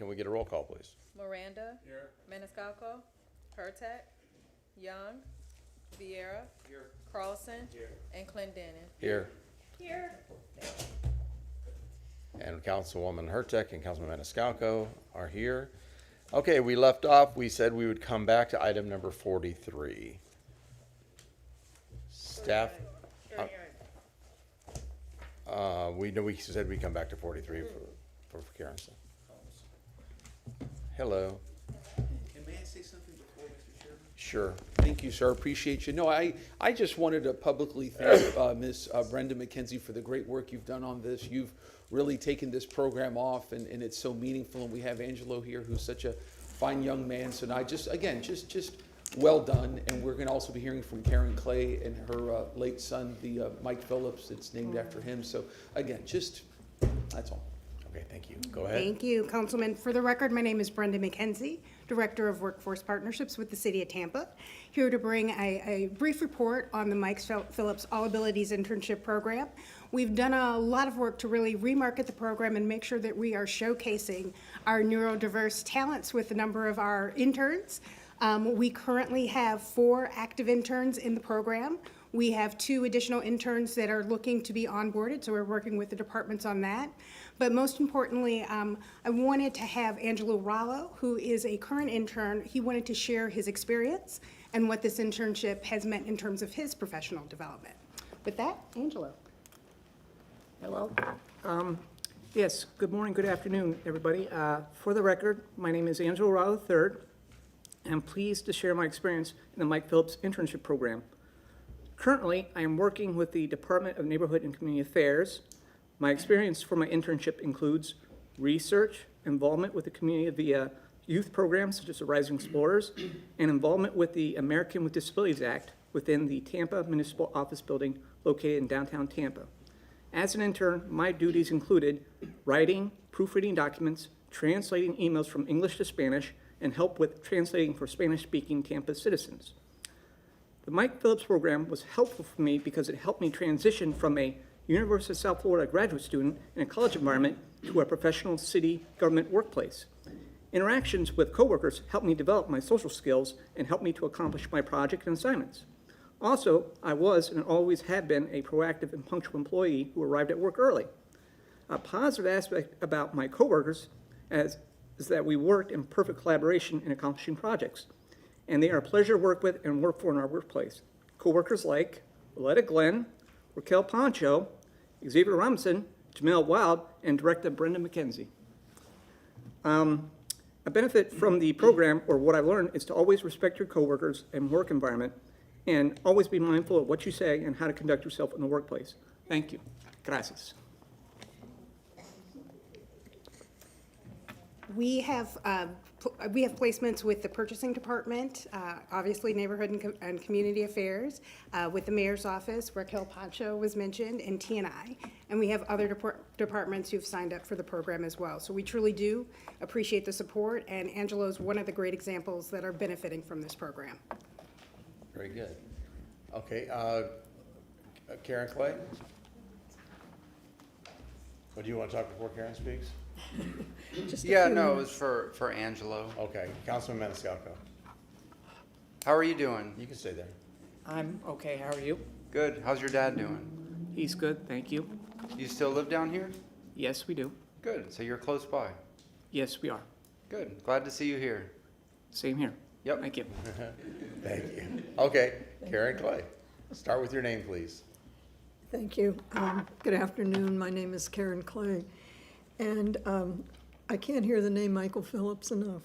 can we get a roll call, please? Miranda. Here. Maniscalco. Pertek. Young. Vieira. Here. Carlson. Here. And Clendenin. Here. Here. And Councilwoman Hurtek and Councilman Maniscalco are here. Okay, we left off, we said we would come back to item number 43. Staff, we said we'd come back to 43 for Karen. Hello. And may I say something before, Mr. Chairman? Sure. Thank you, sir. Appreciate you. No, I just wanted to publicly thank Ms. Brenda McKenzie for the great work you've done on this. You've really taken this program off, and it's so meaningful. And we have Angelo here, who's such a fine young man. So now, just well done. And we're going to also be hearing from Karen Clay and her late son, the Mike Phillips. It's named after him. So again, that's all. Okay, thank you. Go ahead. Thank you, Councilman. For the record, my name is Brenda McKenzie, Director of Workforce Partnerships with the City of Tampa, here to bring a brief report on the Mike Phillips All Abilities Internship Program. We've done a lot of work to really remarket the program and make sure that we are showcasing our neurodiverse talents with a number of our interns. We currently have 4 active interns in the program. We have 2 additional interns that are looking to be onboarded, so we're working with the departments on that. But most importantly, I wanted to have Angelo Rallo, who is a current intern. He wanted to share his experience and what this internship has meant in terms of his professional development. With that, Angelo. Hello. Yes, good morning, good afternoon, everybody. For the record, my name is Angelo Rao III. I'm pleased to share my experience in the Mike Phillips Internship Program. Currently, I am working with the Department of Neighborhood and Community Affairs. My experience for my internship includes research, involvement with the community via youth programs such as the Rising Explorers, and involvement with the American with Disabilities Act within the Tampa Municipal Office Building located in downtown Tampa. As an intern, my duties included writing, proofreading documents, translating emails from English to Spanish, and help with translating for Spanish-speaking Tampa citizens. The Mike Phillips program was helpful for me because it helped me transition from a University of South Florida graduate student in a college environment to a professional city government workplace. Interactions with coworkers helped me develop my social skills and helped me to accomplish my project and assignments. Also, I was and always have been a proactive and punctual employee who arrived at work early. A positive aspect about my coworkers is that we worked in perfect collaboration in accomplishing projects, and they are a pleasure to work with and work for in our workplace. Coworkers like Willetta Glenn, Raquel Poncho, Xavier Robinson, Jamel Wild, and Director Brenda McKenzie. A benefit from the program, or what I've learned, is to always respect your coworkers and work environment, and always be mindful of what you say and how to conduct yourself in the workplace. Thank you. Gracias. We have placements with the purchasing department, obviously neighborhood and community affairs, with the mayor's office, Raquel Pancho was mentioned, and T&I. And we have other departments who've signed up for the program as well. So we truly do appreciate the support, and Angelo's one of the great examples that are benefiting from this program. Very good. Okay, Karen Clay? What do you want to talk before Karen speaks? Yeah, no, it was for Angelo. Okay, Councilman Maniscalco. How are you doing? You can stay there. I'm okay. How are you? Good. How's your dad doing? He's good. Thank you. You still live down here? Yes, we do. Good. So you're close by. Yes, we are. Good. Glad to see you here. Same here. Yep. Thank you. Thank you. Okay, Karen Clay. Start with your name, please. Thank you. Good afternoon. My name is Karen Clay. And I can't hear the name Michael Phillips enough.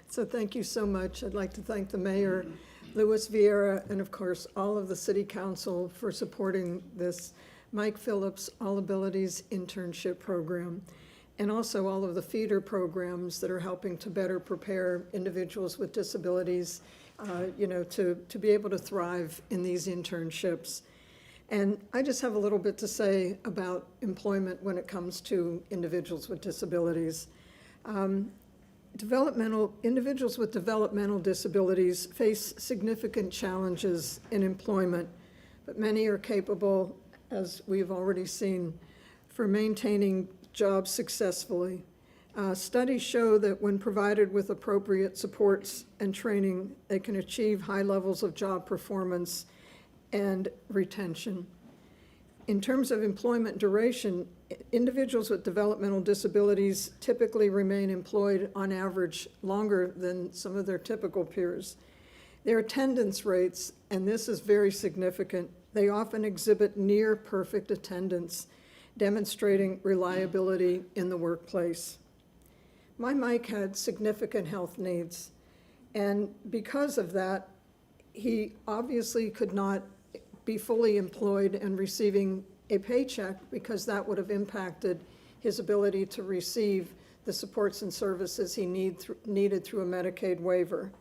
So thank you so much. I'd like to thank the mayor, Louis Vieira, and of course, all of the city council for supporting this Mike Phillips All Abilities Internship Program, and also all of the feeder programs that are helping to better prepare individuals with disabilities, to be able to thrive in these internships. And I just have a little bit to say about employment when it comes to individuals with disabilities. Individuals with developmental disabilities face significant challenges in employment, but many are capable, as we've already seen, for maintaining jobs successfully. Studies show that when provided with appropriate supports and training, they can achieve high levels of job performance and retention. In terms of employment duration, individuals with developmental disabilities typically remain employed on average longer than some of their typical peers. Their attendance rates, and this is very significant, they often exhibit near perfect attendance, demonstrating reliability in the workplace. My Mike had significant health needs, and because of that, he obviously could not be fully employed and receiving a paycheck because that would have impacted his ability to receive the supports and services he needed through a Medicaid waiver.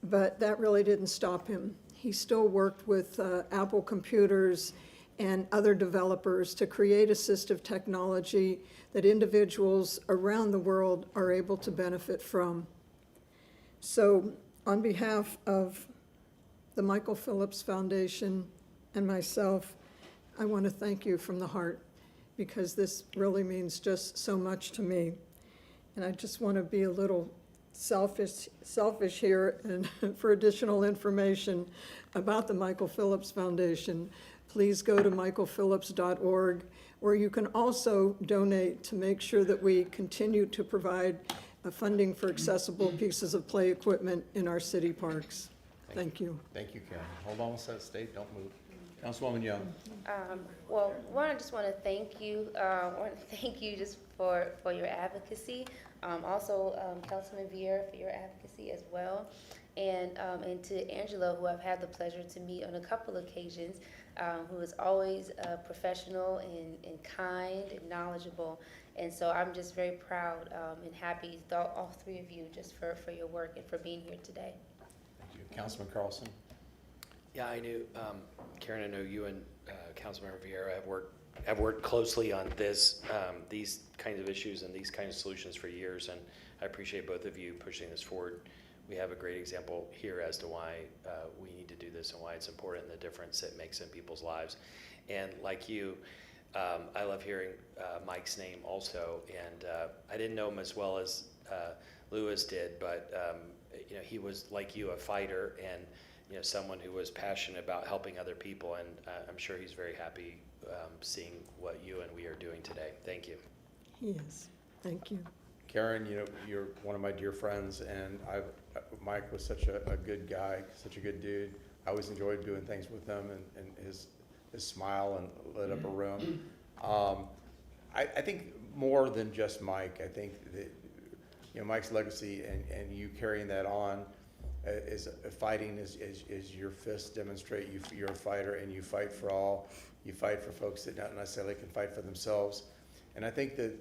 But that really didn't stop him. He still worked with Apple computers and other developers to create assistive technology that individuals around the world are able to benefit from. So on behalf of the Michael Phillips Foundation and myself, I want to thank you from the heart, because this really means just so much to me. And I just want to be a little selfish here, and for additional information about the Michael Phillips Foundation, please go to michaelphillips.org, where you can also donate to make sure that we continue to provide funding for accessible pieces of play equipment in our city parks. Thank you. Thank you, Karen. Hold on one second, State, don't move. Councilwoman Young. Well, I just want to thank you. Just for your advocacy. Also, Councilman Vieira for your advocacy as well, and to Angela, who I've had the pleasure to meet on a couple occasions, who is always professional and kind and knowledgeable. And so I'm just very proud and happy, all three of you, just for your work and for being here today. Thank you. Councilman Carlson. Yeah, I knew, Karen, I know you and Councilmember Vieira have worked closely on these kinds of issues and these kinds of solutions for years, and I appreciate both of you pushing this forward. We have a great example here as to why we need to do this and why it's important and the difference it makes in people's lives. And like you, I love hearing Mike's name also, and I didn't know him as well as Lewis did, but he was, like you, a fighter and someone who was passionate about helping other people, and I'm sure he's very happy seeing what you and we are doing today. Thank you. He is. Thank you. Karen, you're one of my dear friends, and Mike was such a good guy, such a good dude. I always enjoyed doing things with him, and his smile and lit up a room. I think more than just Mike. I think that Mike's legacy and you carrying that on is fighting is your fists demonstrate you're a fighter, and you fight for all. You fight for folks that not necessarily can fight for themselves. And I think that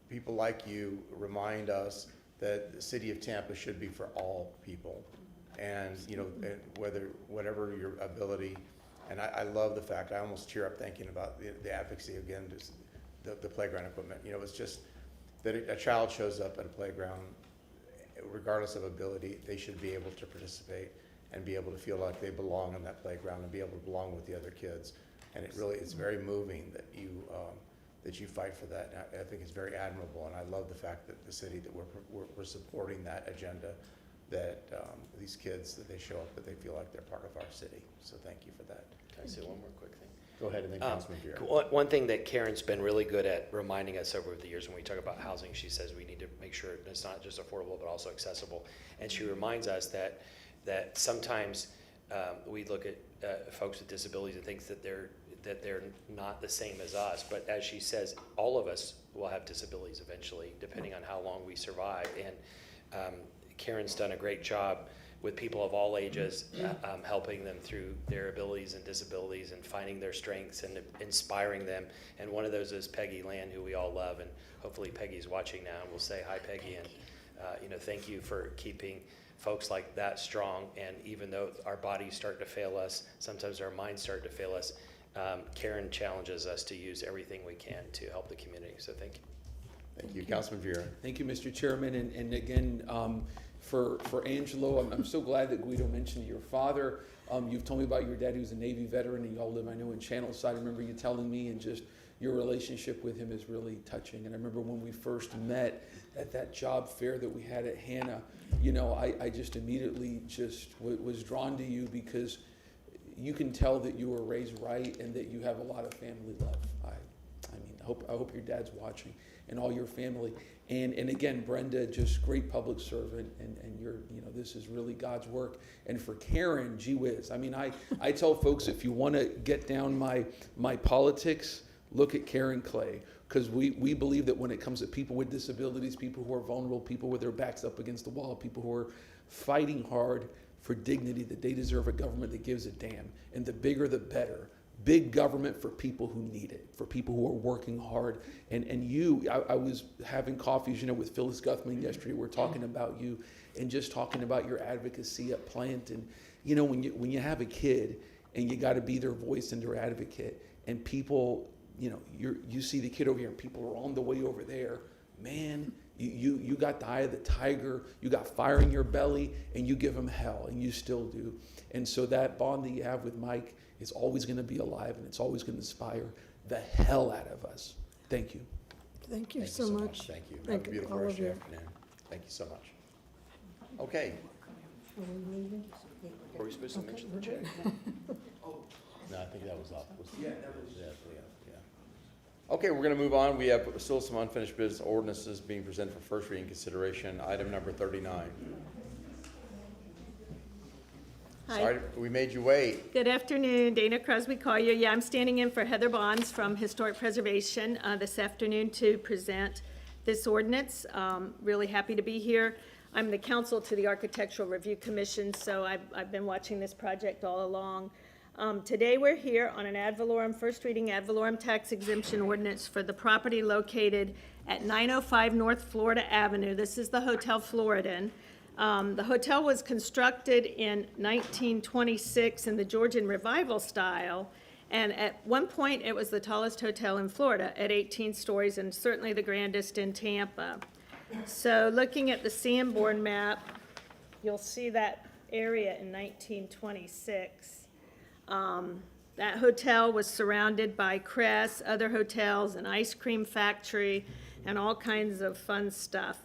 people like you remind us that the city of Tampa should be for all people, and and whatever your ability. And I love the fact, I almost tear up thinking about the advocacy again, just the playground equipment. It's just that a child shows up at a playground, regardless of ability, they should be able to participate and be able to feel like they belong in that playground and be able to belong with the other kids. And it's very moving that you fight for that. And I think it's very admirable, and I love the fact that the city that we're supporting that agenda, that these kids, that they show up, that they feel like they're part of our city. So thank you for that. Can I say one more quick thing? Go ahead, and then Councilman Vieira. One thing that Karen's been really good at reminding us over the years when we talk about housing, she says we need to make sure it's not just affordable but also accessible. And she reminds us that sometimes we look at folks with disabilities and think that they're not the same as us. But as she says, all of us will have disabilities eventually, depending on how long we survive. And Karen's done a great job with people of all ages, helping them through their abilities and disabilities and finding their strengths and inspiring them. And one of those is Peggy Land, who we all love, and hopefully Peggy's watching now, and we'll say hi, Peggy, and thank you for keeping folks like that strong. And even though our bodies start to fail us, sometimes our minds start to fail us, Karen challenges us to use everything we can to help the community. So thank you. Thank you. Councilman Vieira. Thank you, Mr. Chairman, and again, for Angelo, I'm so glad that Guido mentioned your father. You've told me about your dad, who's a Navy veteran, and y'all live, I know, in Channelside. I remember you telling me, and just your relationship with him is really touching. And I remember when we first met at that job fair that we had at Hannah, you know, I just immediately just was drawn to you because you can tell that you were raised right and that you have a lot of family love. I hope your dad's watching and all your family. And again, Brenda, just great public servant, and you're, you know, this is really God's work. And for Karen, gee whiz. I mean, I tell folks, if you want to get down my politics, look at Karen Clay, because we believe that when it comes to people with disabilities, people who are vulnerable, people with their backs up against the wall, people who are fighting hard for dignity, that they deserve a government that gives a damn. And the bigger, the better. Big government for people who need it, for people who are working hard. And I was having coffees, you know, with Phyllis Guthman yesterday. We're talking about you and just talking about your advocacy at Plant. And, you know, when you have a kid and you got to be their voice and their advocate, and people, you know, you see the kid over here and people are on the way over there, man, you got the eye of the tiger, you got fire in your belly, and you give them hell, and you still do. And so that bond that you have with Mike is always going to be alive, and it's always going to inspire the hell out of us. Thank you. Thank you so much. Thank you. Have Thank a you, beautiful all rest of of your you. afternoon. Thank you so much. Okay. Were we supposed to mention the check? No, I think that was off. Yeah. Okay, we're going to move on. We have still some unfinished business ordinances being presented for first reading consideration. Item number 39. Hi. Sorry, we made you wait. Good afternoon, Dana Crosby Collier. Yeah, I'm standing in for Heather Bonds from Historic Preservation this afternoon to present this ordinance. Really happy to be here. I'm the counsel to the Architectural Review Commission, so I've been watching this project all along. Today we're here on an ad valorem, first reading ad valorem tax exemption ordinance for the property located at 905 North Florida Avenue. This is the Hotel Floridan. The hotel was constructed in 1926 in the Georgian Revival style, and at one point it was the tallest hotel in Florida at 18 stories and certainly the grandest in Tampa. So looking at the Sanborn map, you'll see that area in 1926. That hotel was surrounded by Cress, other hotels, an ice cream factory, and all kinds of fun stuff.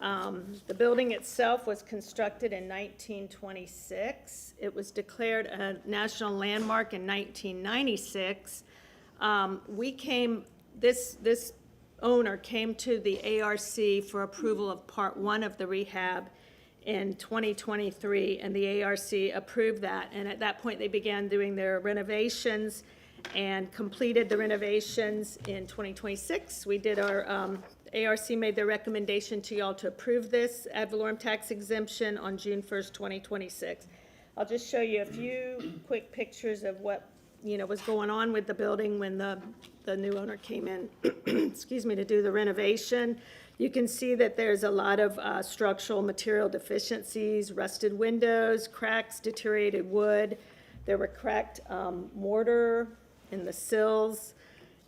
The building itself was constructed in 1926. It was declared a national landmark in 1996. This owner came to the ARC for approval of Part 1 of the rehab in 2023, and the ARC approved that. And at that point, they began doing their renovations and completed the renovations in 2026. We did our ARC made their recommendation to y'all to approve this ad valorem tax exemption on June 1st, 2026. I'll just show you a few quick pictures of what, you know, was going on with the building when the new owner came in, excuse me, to do the renovation. You can see that there's a lot of structural material deficiencies, rusted windows, cracks, deteriorated wood. There were cracked mortar in the sills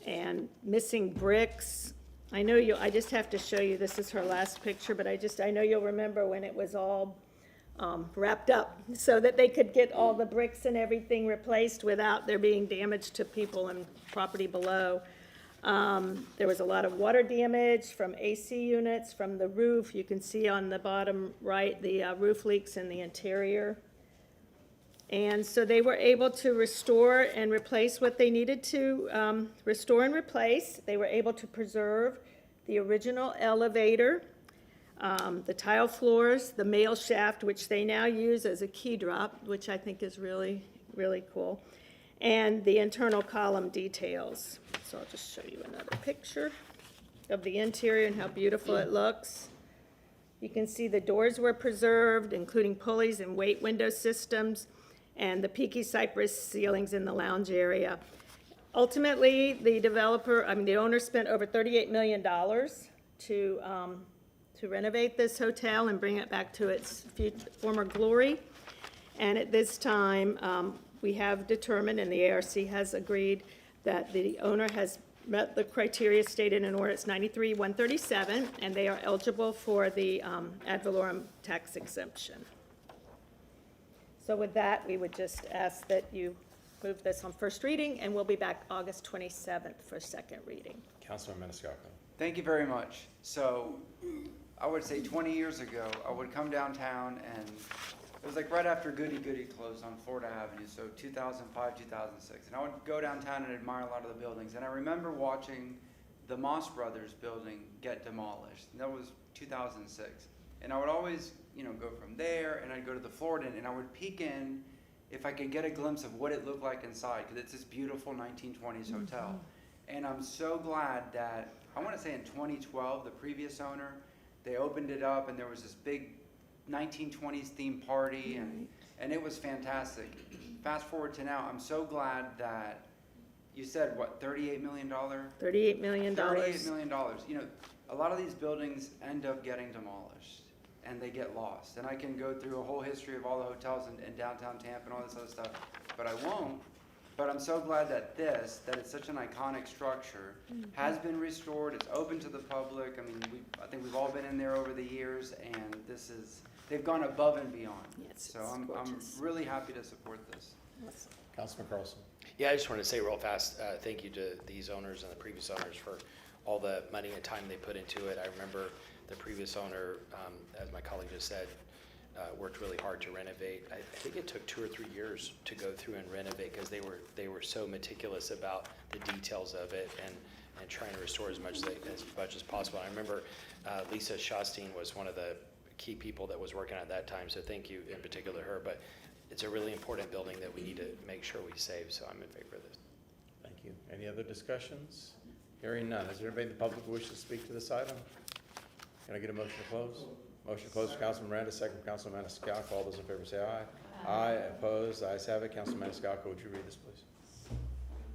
and missing bricks. I just have to show you, this is her last picture, but I know you'll remember when it was all wrapped up so that they could get all the bricks and everything replaced without there being damage to people and property below. There was a lot of water damage from AC units, from the roof. You can see on the bottom right, the roof leaks in the interior. And so they were able to restore and replace what they needed to restore and replace. They were able to preserve the original elevator, the tile floors, the mail shaft, which they now use as a key drop, which I think is really, really cool, and the internal column details. So I'll just show you another picture of the interior and how beautiful it looks. You can see the doors were preserved, including pulleys and weight window systems, and the peaky cypress ceilings in the lounge area. Ultimately, the owner spent over $38 million to renovate this hotel and bring it back to its former glory. And at this time, we have determined, and the ARC has agreed, that the owner has met the criteria stated in Ordinance 93-137, and they are eligible for the ad valorem tax exemption. So with that, we would just ask that you move this on first reading, and we'll be back August 27th for second reading. Councilman Maniscalco. Thank you very much. So, I would say 20 years ago, I would come downtown, and it was like right after Goody Goody closed on Florida Avenue, so 2005, 2006. And I would go downtown and admire a lot of the buildings. And I remember watching the Moss Brothers building get demolished. And that was 2006. And I would always, go from there, and I'd go to the Florida Inn, and I would peek in if I could get a glimpse of what it looked like inside, because it's this beautiful 1920s hotel. And I'm so glad that, I want to say in 2012, the previous owner, they opened it up, and there was this big 1920s themed party, and it was fantastic. Fast forward to now, I'm so glad that you said, what, $38 million? $38 million. $38 million. A lot of these buildings end up getting demolished, and they get lost. And I can go through a whole history of all the hotels in downtown Tampa and all this other stuff, but I won't. But I'm so glad that it's such an iconic structure, has been restored. It's open to the public. I mean, I think we've all been in there over the years, and they've gone above and beyond. Yes, So it's I'm gorgeous. really happy to support this. Councilman Carlson. Yeah, I just want to say real fast, thank you to these owners and the previous owners for all the money and time they put into it. I remember the previous owner, as my colleague just said, worked really hard to renovate. I think it took 2 or 3 years to go through and renovate because they were so meticulous about the details of it and trying to restore as much as possible. I remember Lisa Shosteen was one of the key people that was working at that time, so thank you in particular to her. But it's a really important building that we need to make sure we save, so I'm in favor of this. Thank you. Any other discussions? Hearing none. Is there anybody in the public who wishes to speak to this item? Can I get a motion to close? Motion to close from Councilman Miranda, second from Councilman Maniscalco. All those in favor say aye. Aye. Opposed? Ayes have it. Councilman Maniscalco, would you read this, please?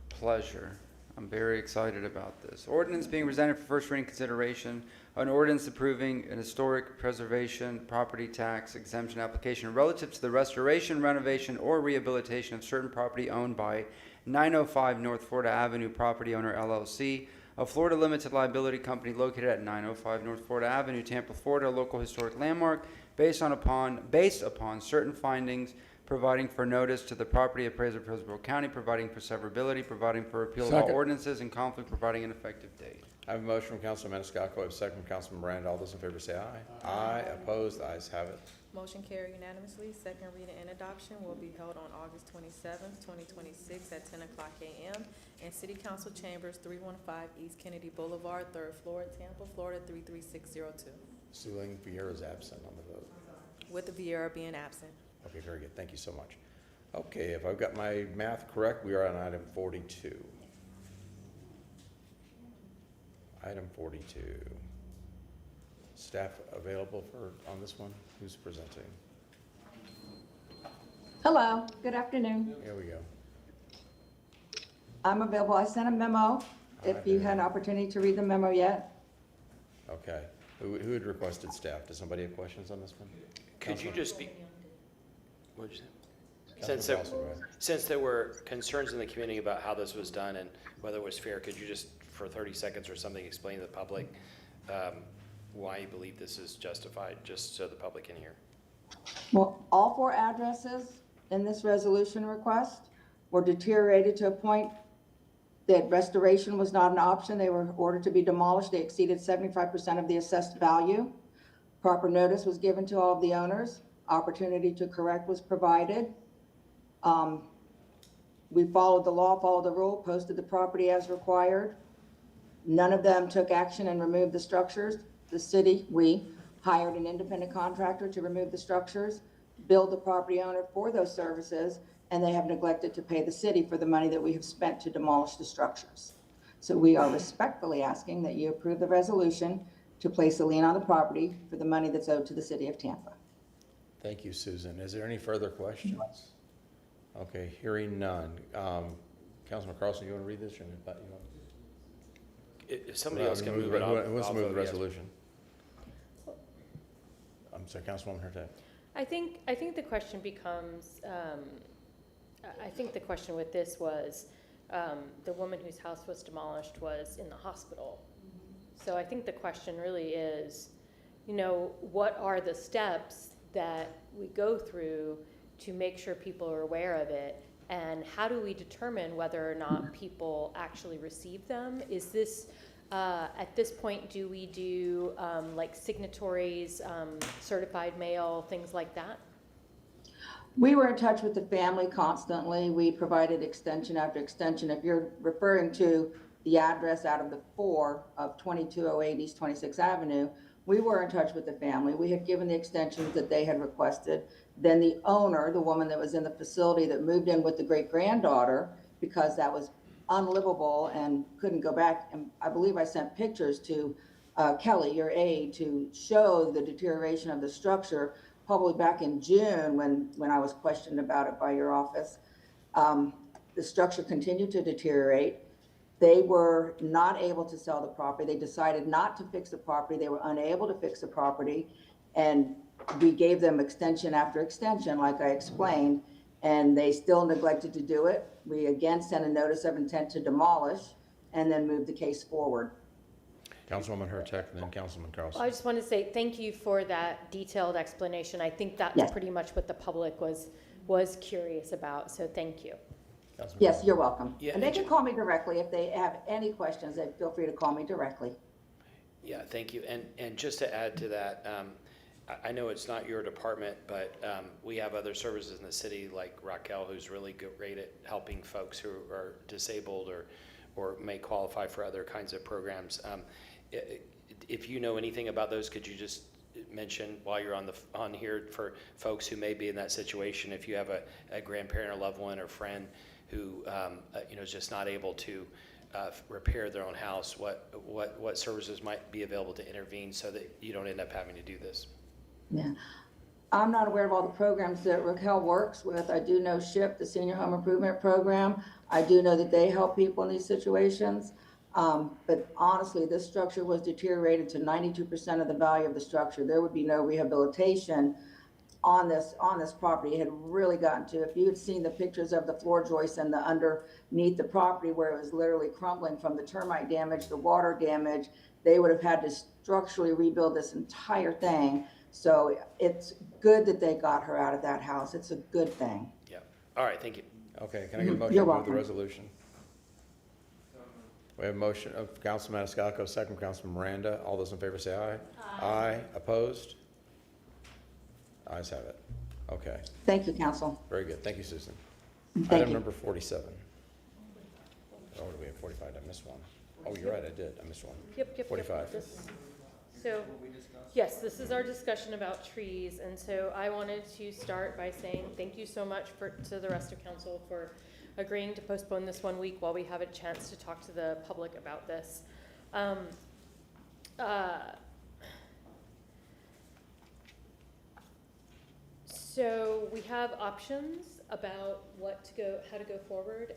Pleasure. I'm very excited about this. Ordinance being presented for first reading consideration, an ordinance approving an historic preservation property tax exemption application relative to the restoration, renovation, or rehabilitation of certain property owned by 905 North Florida Avenue Property Owner LLC, a Florida limited liability company located at 905 North Florida Avenue, Tampa, Florida, a local historic landmark based upon certain findings, providing for notice to the property appraiser of Hillsborough County, providing for severability, providing for repeal of all ordinances and conflict, providing an effective date. I have a motion from Councilman Maniscalco. I have a second from Councilman Miranda. All those in favor say aye. Aye. Opposed? Ayes have it. Motion carried unanimously. Second reading and adoption will be held on August 27th, 2026 at 10 o'clock a.m. in City Council Chambers, 315 East Kennedy Boulevard, 3rd floor, Tampa, Florida, 33602, Suling Vieira is absent on the vote. with the Vieira being absent. Okay, very good. Thank you so much. Okay, if I've got my math correct, we are on item 42. Item 42. Staff available on this one? Who's presenting? Hello, good afternoon. Here we go. I'm available. I sent a memo, if you had an opportunity to read the memo yet. Okay. Who had requested staff? Does somebody have questions on this one? Could you Councilman- just speak? What did you say? Councilman Carlson, go ahead. Since there were concerns in the community about how this was done and whether it was fair, could you just, for 30 seconds or something, explain to the public why you believe this is justified, just so the public can hear? Well, all 4 addresses in this resolution request were deteriorated to a point that restoration was not an option. They were ordered to be demolished. They exceeded 75% of the assessed value. Proper notice was given to all of the owners. Opportunity to correct was provided. We followed the law, followed the rule, posted the property as required. None of them took action and removed the structures. The city, we hired an independent contractor to remove the structures, billed the property owner for those services, and they have neglected to pay the city for the money that we have spent to demolish the structures. So we are respectfully asking that you approve the resolution to place a lien on the property for the money that's owed to the city of Tampa. Thank you, Susan. Is there any further questions? Okay, hearing none. Councilman Carlson, you want to read this? Or not? You want- If somebody else can move it, Who wants to move the vote yes. resolution? I'm sorry, Councilwoman Hurtak. I think the question becomes, I think the question with this was, the woman whose house was demolished was in the hospital. So I think the question really is, what are the steps that we go through to make sure people are aware of it And how do we determine whether or not people actually receive them? Is this, at this point, do we do like signatories, certified mail, things like that? We were in touch with the family constantly. We provided extension after extension. If you're referring to the address out of the 4 of 2208 East 26th Avenue, we were in touch with the family. We had given the extensions that they had requested. Then the owner, the woman that was in the facility that moved in with the great-granddaughter, because that was unlivable and couldn't go back, and I believe I sent pictures to Kelly, your aide, to show the deterioration of the structure, probably back in June when I was questioned about it by your office. The structure continued to deteriorate. They were not able to sell the property. They decided not to fix the property. They were unable to fix the property. And we gave them extension after extension, like I explained, and they still neglected to do it. We again sent a notice of intent to demolish and then moved the case forward. Councilwoman Hurtak, and then Councilman Carlson. I just want to say thank you for that detailed explanation. I think that's Yes. pretty much what the public was curious about, so thank you. Councilman Yes, you're welcome. Yeah, And they and can call me directly. If they have any questions, they feel free to call me directly. Yeah, thank you. And just to add to that, I know it's not your department, but we have other services in the city like Raquel, who's really great at helping folks who are disabled or may qualify for other kinds of programs. If you know anything about those, could you just mention while you're on here for folks who may be in that situation, if you have a grandparent or loved one or friend who is just not able to repair their own house, what services might be available to intervene so that you don't end up having to do this? Yeah. I'm not aware of all the programs that Raquel works with. I do know SHIP, the Senior Home Improvement Program. I do know that they help people in these situations. But honestly, this structure was deteriorated to 92% of the value of the structure. There would be no rehabilitation on this property. It had really gotten to, if you had seen the pictures of the floor joists and the underneath the property where it was literally crumbling from the termite damage, the water damage, they would have had to structurally rebuild this entire thing. So it's good that they got her out of that house. It's a good thing. Yeah. All right, thank you. Okay, can I get a motion You're to move the welcome. resolution? We have a motion of Councilman Maniscalco, second from Councilman Miranda. All those in favor say aye. Aye. Opposed? Ayes have it. Okay, Thank you, council. very good. Thank you, Susan. Thank Item you. number 47. Oh, do we have 45? I missed one. Oh, you're right, I did. I missed one. Yep. 45. So, yes, this is our discussion about trees, and so I wanted to start by saying thank you so much to the rest of council for agreeing to postpone this 1 week while we have a chance to talk to the public about this. So we have options about how to go forward.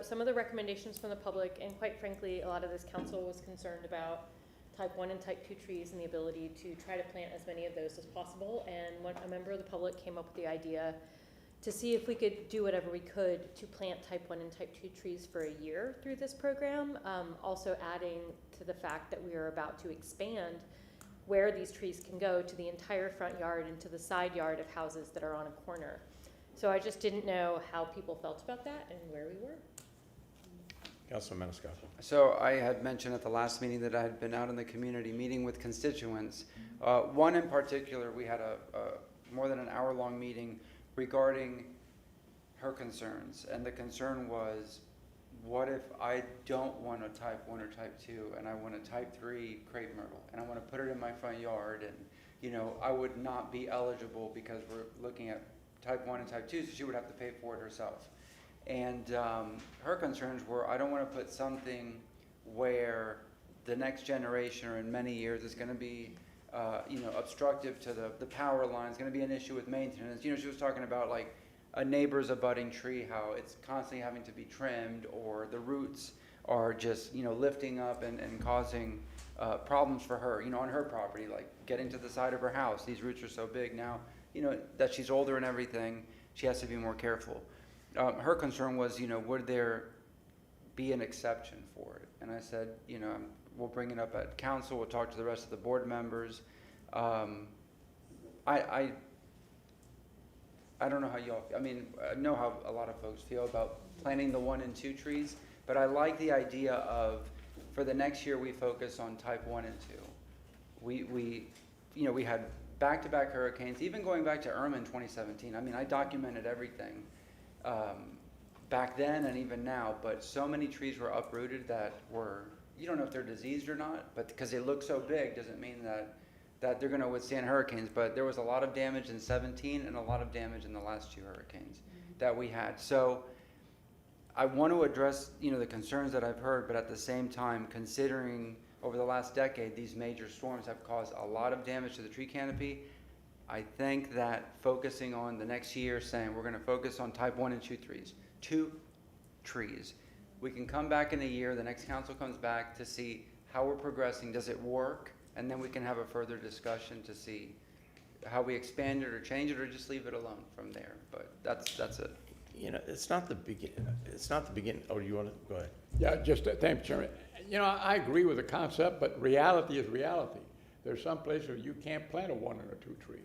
Some of the recommendations from the public, and quite frankly, a lot of this council was concerned about type 1 and type 2 trees and the ability to try to plant as many of those as possible. And when a member of the public came up with the idea to see if we could do whatever we could to plant type 1 and type 2 trees for a year through this program, also adding to the fact that we are about to expand where these trees can go to the entire front yard and to the side yard of houses that are on a corner. So I just didn't know how people felt about that and where we were. Councilman Maniscalco. So I had mentioned at the last meeting that I had been out in the community meeting with constituents. One in particular, we had a more than an hour-long meeting regarding her concerns. And the concern was, what if I don't want a type 1 or type 2 and I want a type 3 crepe myrtle and I want to put it in my front yard, and I would not be eligible because we're looking at type 1 and type 2, so she would have to pay for it herself. And her concerns were, I don't want to put something where the next generation or in many years is going to be obstructive to the power line. It's going to be an issue with maintenance. She was talking about like a neighbor's abutting tree, how it's constantly having to be trimmed, or the roots are just lifting up and causing problems for her on her property, like getting to the side of her house. These roots are so big now, that she's older and everything, she has to be more careful. Her concern was, would there be an exception for it? And I said, we'll bring it up at council. We'll talk to the rest of the board members. I don't know how y'all, I mean, I know how a lot of folks feel about planting the 1 and 2 trees, but I like the idea of, for the next year, we focus on type 1 and 2. We had back-to-back hurricanes, even going back to Irma in 2017. I mean, I documented everything back then and even now, but so many trees were uprooted that were, you don't know if they're diseased or not, but because they look so big doesn't mean that they're going to withstand hurricanes. But there was a lot of damage in 17 and a lot of damage in the last 2 hurricanes that we had. So I want to address, the concerns that I've heard, but at the same time, considering over the last decade, these major storms have caused a lot of damage to the tree canopy. I think that focusing on the next year, saying we're going to focus on type 1 and 2 trees. We can come back in a year, the next council comes back to see how we're progressing, does it work? And then we can have a further discussion to see how we expand it or change it or just leave it alone from there. But that's it. It's not the begin, oh, you want to, go ahead. Yeah, thank you, Chairman. I agree with the concept, but reality is reality. There's some places where you can't plant a 1 or 2 tree,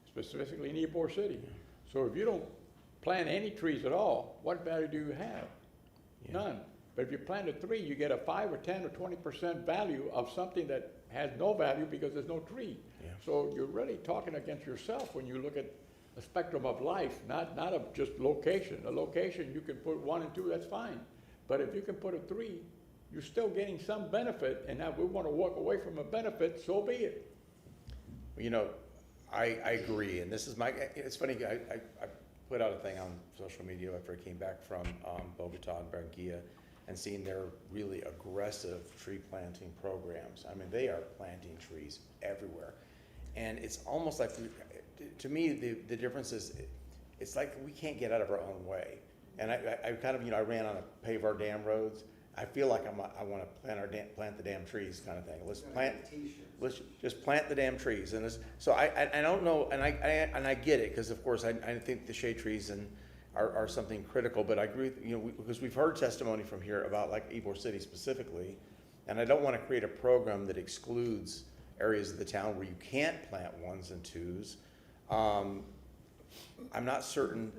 specifically in Ybor City. So if you don't plant any trees at all, what value do you have? Yeah. None. But if you plant a 3, you get a 5 or 10 or 20% value of something that has no value because there's no tree. Yeah. So you're really talking against yourself when you look at the spectrum of life, not of just location. A location, you can put 1 and 2, that's fine. But if you can put a 3, you're still getting some benefit, and now we want to walk away from a benefit, so be it. I agree, and this is it's funny, I put out a thing on social media after I came back from Bogota and Barranquilla, and seeing their really aggressive tree planting programs. I mean, they are planting trees everywhere. And it's almost like, to me, the difference is, it's like we can't get out of our own way. And I kind of, I ran on a pave our damn roads. I feel like I want to plant the damn trees kind of thing. Let's just plant the damn trees. And so I don't know, and I get it, because of course I think the shade trees are something critical. But I agree with, because we've heard testimony from here about like Ybor City specifically, and I don't want to create a program that excludes areas of the town where you can't plant 1s and 2s. I'm not certain.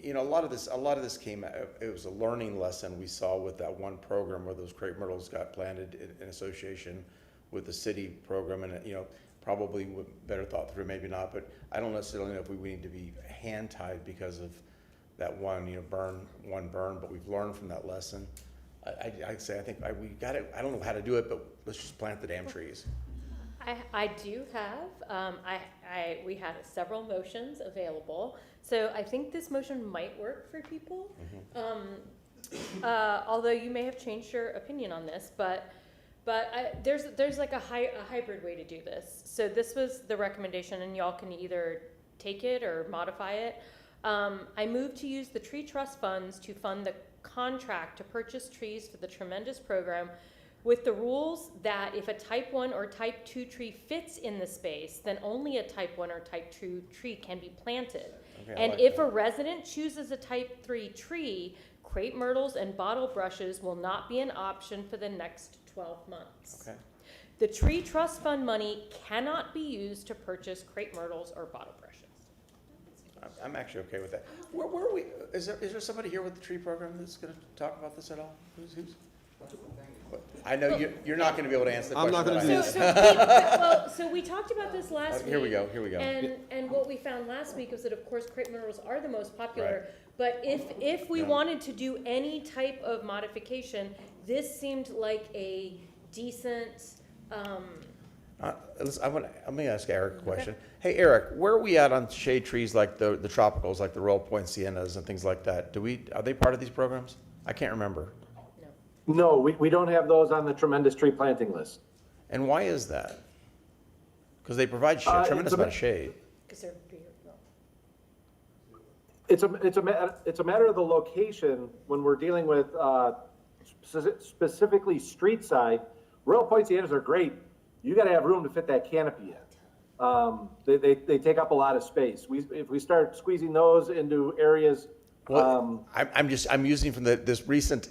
A lot of this came. It was a learning lesson we saw with that one program where those crepe myrtles got planted in association with the city program, and probably better thought through, maybe not. But I don't necessarily know if we need to be hand tied because of that one, burn. But we've learned from that lesson. I'd say I think we got it. I don't know how to do it, but let's just plant the damn trees. I do have, we had several motions available, so I think this motion might work for people. Although you may have changed your opinion on this, but there's like a hybrid way to do this. So this was the recommendation, and y'all can either take it or modify it. I move to use the tree trust funds to fund the contract to purchase trees for the tremendous program, with the rules that if a type 1 or type 2 tree fits in the space, then only a type 1 or type 2 tree can be planted. Okay, And like if that. a resident chooses a type 3 tree, crepe myrtles and bottle brushes will not be an option for the next 12 months. Okay. The tree trust fund money cannot be used to purchase crepe myrtles or bottle brushes. I'm actually okay with that. Where are we? Is there somebody here with the tree program that's going to talk about this at all? Who's? I know you're not going to be able to answer the question. I'm not that gonna I do asked. So we talked about this last week. Here we go. And what we found last week was that, of course, crepe myrtles are the most popular. Right. But if we wanted to do any type of modification, this seemed like a decent, Let me ask Eric a question. Hey, Eric, where are we at on shade trees like the tropicals, like the Royal Point siennas and things like that? Are they part of these programs? I can't remember. No, we don't have those on the tremendous tree planting list. And why is that? Because they provide tremendous amount of shade. because they're bigger. It's a matter of the location when we're dealing with specifically street side. Royal Point siennas are great. You got to have room to fit that canopy in. They take up a lot of space. If we start squeezing those into areas. Well, I'm using from this recent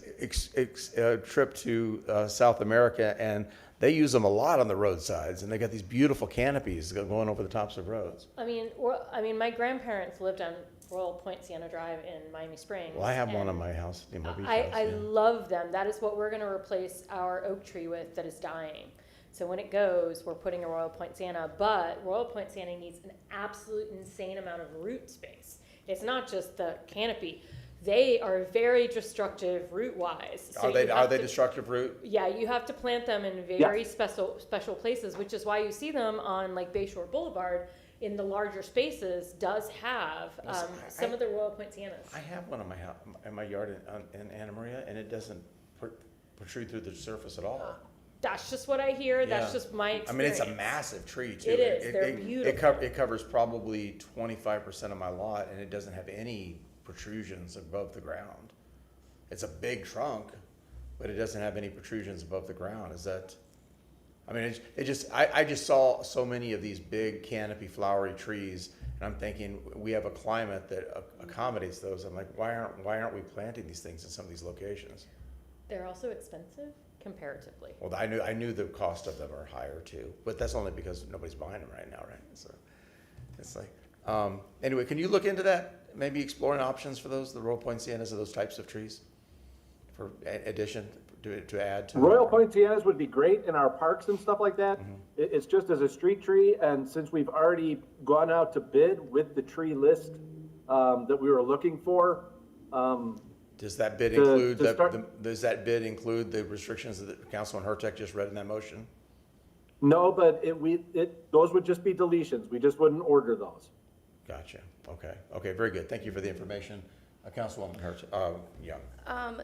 trip to South America, and they use them a lot on the roadsides, and they got these beautiful canopies going over the tops of roads. I mean, my grandparents lived on Royal Point Sienna Drive in Miami Springs. Well, I have one and on my house, in my beach I house. Yeah. love them. That is what we're gonna replace our oak tree with that is dying. So when it goes, we're putting a Royal Point Sienna, but Royal Point Sienna needs an absolute insane amount of root space. It's not just the canopy. They are very destructive root-wise. So Are they you have to- destructive root? Yeah, you have to plant them in very special places, which is why you see them on like Bayshore Boulevard in the larger spaces does have some of the Royal Point Siennas. I have one in my house, in my yard in Anna Maria, and it doesn't protrude through the surface at all. That's just what I hear. That's Yeah. just my experience. I mean, it's a massive tree too. It is. They're beautiful. It covers probably 25% of my lot, and it doesn't have any protrusions above the ground. It's a big trunk, but it doesn't have any protrusions above the ground. Is that? I mean, I just saw so many of these big canopy flowery trees, and I'm thinking we have a climate that accommodates those. I'm like, why aren't we planting these things in some of these locations? They're also expensive comparatively. Well, I knew the cost of them are higher too, but that's only because nobody's buying them right now, right? So it's like, anyway, can you look into that? Maybe exploring options for those, the Royal Point Siennas or those types of trees for addition to add to. Royal Point Siennas would be great in our parks and stuff like that. It's just as a street tree, and since we've already gone out to bid with the tree list that we were looking for, Does that bid include the restrictions that Councilman Hurtek just read in that motion? no, but those would just be deletions. We just wouldn't order those. Gotcha. Okay, very good. Thank you for the information. Councilwoman Young.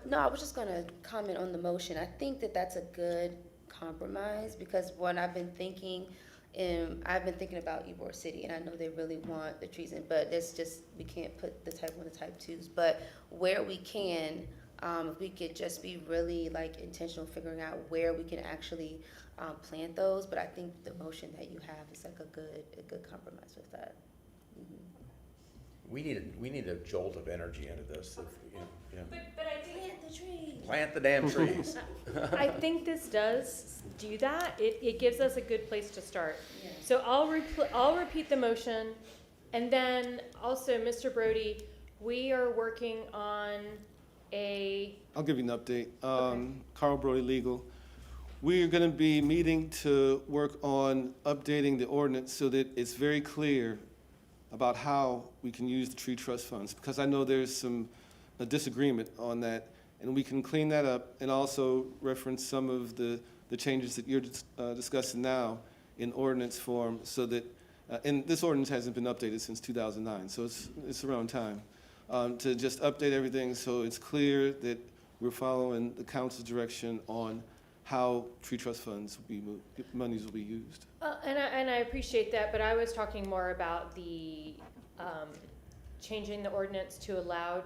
No, I was just gonna comment on the motion. I think that that's a good compromise, because what I've been thinking, I've been thinking about Ybor City, and I know they really want the trees in, but it's just, we can't put the type 1 and type 2s. But where we can, if we could just be really like intentional figuring out where we can actually plant those. But I think the motion that you have is like a good compromise with that. We need a jolt of energy into this. But I think Plant the trees. Plant the damn trees. I think this does do that. It gives us a good place to start. Yeah. So I'll repeat the motion, and then also, Mr. Brody, we are working on I'll give you an update. Carl Brody Legal. We are going to be meeting to work on updating the ordinance so that it's very clear about how we can use the tree trust funds, because I know there's a disagreement on that, and we can clean that up and also reference some of the changes that you're discussing now in ordinance form, so that, and this ordinance hasn't been updated since 2009, so it's around time to just update everything so it's clear that we're following the council's direction on how tree trust funds monies will be used. and I appreciate that, but I was talking more about the changing the ordinance to allow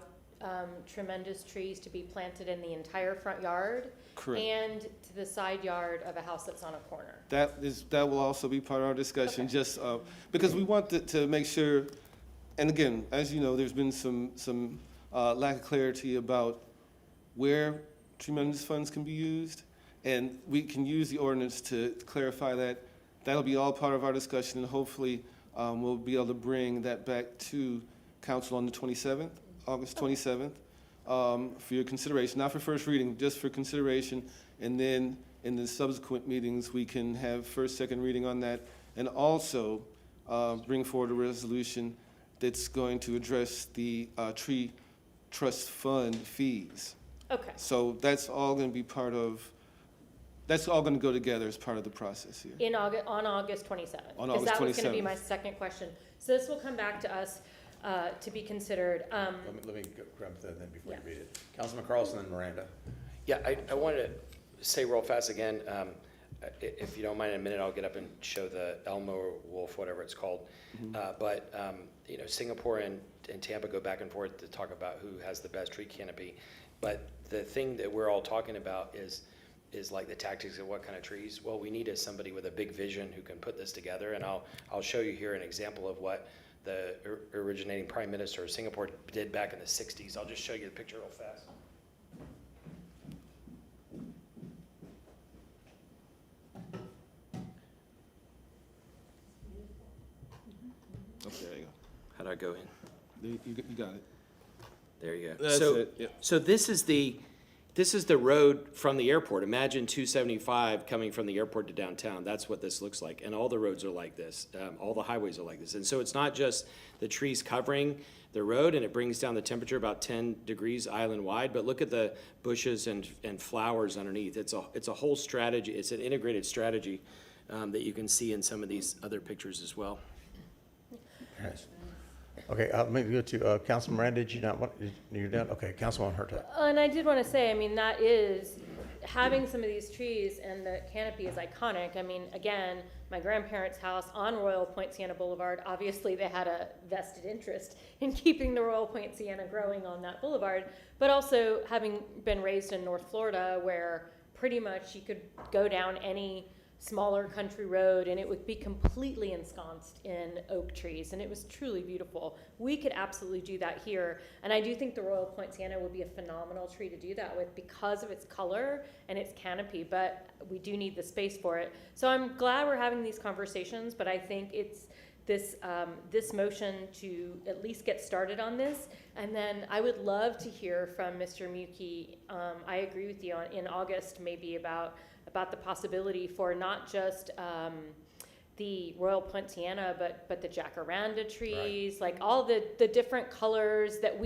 tremendous trees to be planted in the entire front yard. Correct. And to the side yard of a house that's on a corner. That will also be part of our discussion, Okay. just because we want to make sure, and again, as you know, there's been some lack of clarity about where tremendous funds can be used, and we can use the ordinance to clarify that. That'll be all part of our discussion, and hopefully we'll be able to bring that back to council on the 27th, August 27th, for your consideration, not for first reading, just for consideration, and then in the subsequent meetings, we can have first, second reading on that, and also bring forward a resolution that's going to address the tree trust fund fees. Okay. So that's all going to be that's all going to go together as part of the process here. On August 27th. On Because August that was going to be 27th. my second question. So this will come back to us to be considered. Let me grab that then before Yeah. you read it. Councilman Carlson and Miranda. Yeah, I wanted to say real fast again, if you don't mind in a minute, I'll get up and show the Elmo Wolf, whatever it's called. But Singapore and Tampa go back and forth to talk about who has the best tree canopy. But the thing that we're all talking about is like the tactics of what kind of trees. Well, we need somebody with a big vision who can put this together, and I'll show you here an example of what the originating Prime Minister of Singapore did back in the 60s. I'll just show you the picture real fast. I go in? You got it. There you go. That's So, it, yep. so this is the road from the airport. Imagine 275 coming from the airport to downtown. That's what this looks like. And all the roads are like this. All the highways are like this. And so it's not just the trees covering the road, and it brings down the temperature about 10 degrees island-wide, but look at the bushes and flowers underneath. It's a whole strategy. It's an integrated strategy that you can see in some of these other pictures as well. Okay, maybe go to Councilman Miranda. Did you not want, you're done? Okay, Councilwoman Hurtak. And I did want to say, I mean, that is, having some of these trees and the canopy is iconic. I mean, again, my grandparents' house on Royal Point Sienna Boulevard, obviously they had a vested interest in keeping the Royal Point Sienna growing on that boulevard, but also having been raised in North Florida where pretty much you could go down any smaller country road and it would be completely ensconced in oak trees, and it was truly beautiful. We could absolutely do that here, and I do think the Royal Point Sienna would be a phenomenal tree to do that with because of its color and its canopy, but we do need the space for it. So I'm glad we're having these conversations, but I think it's this motion to at least get started on this, and then I would love to hear from Mr. Muki. I agree with you in August maybe about the possibility for not just the Royal Point Sienna, but the jacaranda trees, like all the different colors that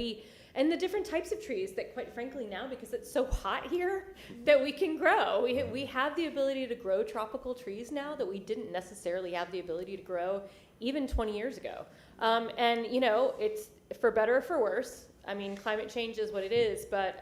and the different types of trees that, quite frankly, now, because it's so hot here, that we can grow. We have the ability to grow tropical trees now that we didn't necessarily have the ability to grow even 20 years ago. And, you know, it's for better or for worse. I mean, climate change is what it is, but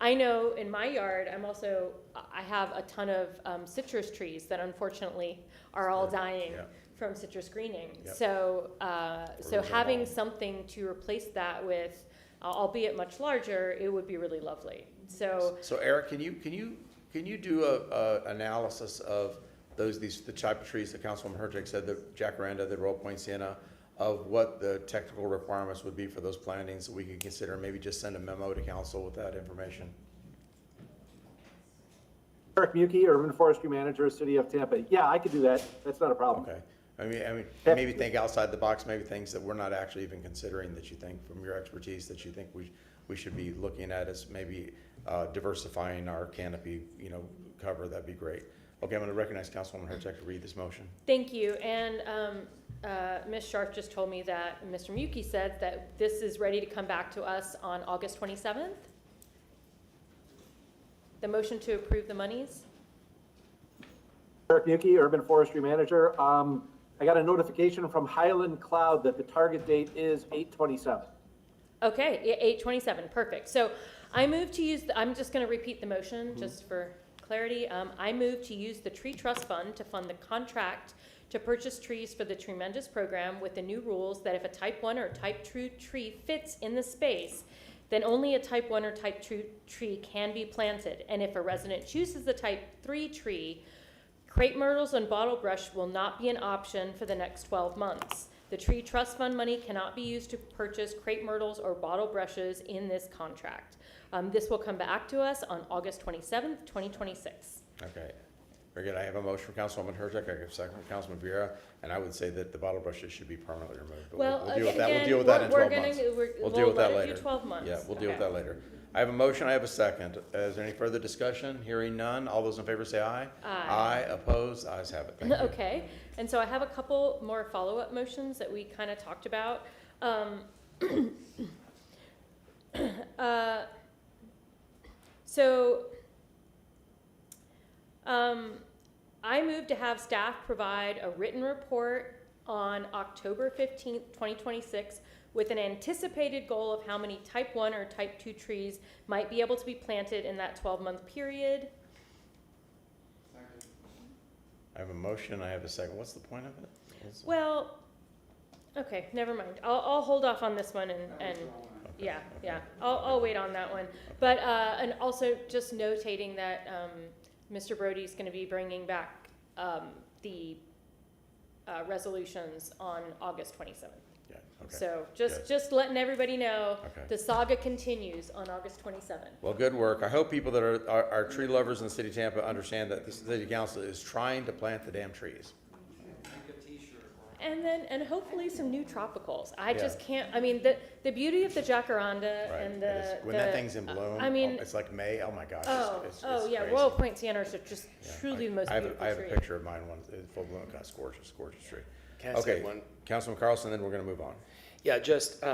I know in my yard, I have a ton of citrus trees that unfortunately are all dying from citrus greening. Yep. So having something to replace that with, albeit much larger, it would be really lovely. So Eric, can you do a analysis of the type of trees that Councilwoman Hurtak said, the jacaranda, the Royal Point Sienna, of what the technical requirements would be for those plantings that we could consider, maybe just send a memo to council with that information? Eric Muki, Urban Forestry Manager, City of Tampa. Yeah, I could do that. That's not a problem. Okay. I mean, maybe think outside the box, maybe things that we're not actually even considering that you think, from your expertise, that you think we should be looking at as maybe diversifying our canopy, cover. That'd be great. Okay, I'm going to recognize Councilwoman Hurtak to read this motion. thank you. And Ms. Sharp just told me that Mr. Muki said that this is ready to come back to us on August 27th. The motion to approve the monies? Eric Muki, Urban Forestry Manager. I got a notification from Highland Cloud that the target date is 8/27. Okay, 8/27, perfect. So I move to use, I'm just going to repeat the motion just for clarity. I move to use the Tree Trust Fund to fund the contract to purchase trees for the Tremendous program with the new rules that if a type 1 or type 2 tree fits in the space, then only a type 1 or type 2 tree can be planted. And if a resident chooses the type 3 tree, crepe myrtles and bottle brush will not be an option for the next 12 months. The Tree Trust Fund money cannot be used to purchase crepe myrtles or bottle brushes in this contract. This will come back to us on August 27th, 2026. Okay. Very good. I have a motion from Councilwoman Hurtak. I have a second from Councilman Vieira, and I would say that the bottle brushes should be permanently removed. But Well, we'll deal with that. again, We'll deal with that in we're 12 gonna- months. we're- We'll deal we'll with that let it do later. 12 months. Yeah, we'll deal with Okay. that later. I have a motion. I have a second. Is there any further discussion? Hearing none. All those in favor say aye. Aye. Opposed? Ayes have it. Thank you. Okay, and so I have a couple more follow-up motions that we kind of talked about. I move to have staff provide a written report on October 15th, 2026, with an anticipated goal of how many type 1 or type 2 trees might be able to be planted in that 12-month period. I have a motion. I have a second. What's the point of it? Well, okay, never mind. I'll hold off on this one and yeah. I'll wait on that one. But, and also just notating that, Mr. Brody's going to be bringing back, the, resolutions on August 27th. Yeah, okay. So Good. just letting everybody know, Okay. the saga continues on August 27th. Well, good work. I hope people that are tree lovers in the city of Tampa understand that the city council is trying to plant the damn trees. And hopefully some new tropicals. I Yeah. just can't, I mean, the beauty of the jacaranda Right. and When that thing's in bloom, I mean, it's like May, oh my gosh, it's yeah, crazy. Royal Point Siennas are just Yeah. truly the most I beautiful have a tree. picture of mine, one, in full bloom, kind of gorgeous tree. Can I say Okay, one? Councilman Carlson, then we're gonna move on. Yeah, just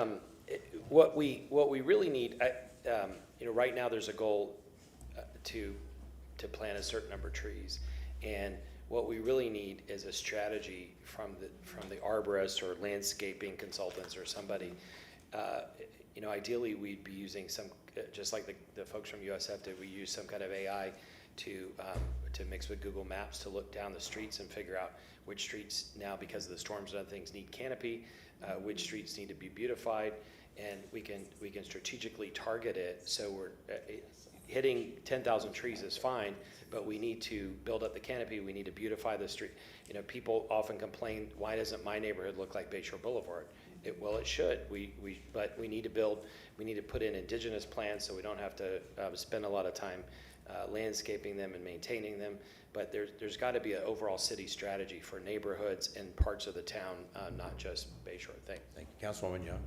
what we really need. Right now there's a goal to plant a certain number of trees, and what we really need is a strategy from the arborists or landscaping consultants or somebody. Ideally we'd be using some, just like the folks from USF did, we use some kind of AI to mix with Google Maps to look down the streets and figure out which streets now, because of the storms and other things, need canopy, which streets need to be beautified, and we can strategically target it. So we're hitting 10,000 trees is fine, but we need to build up the canopy. We need to beautify the street. People often complain, why doesn't my neighborhood look like Bayshore Boulevard? Well, it should. But we need to put in indigenous plans so we don't have to spend a lot of time landscaping them and maintaining them. But there's got to be an overall city strategy for neighborhoods and parts of the town, not just Bayshore. Thank you. Councilwoman Young.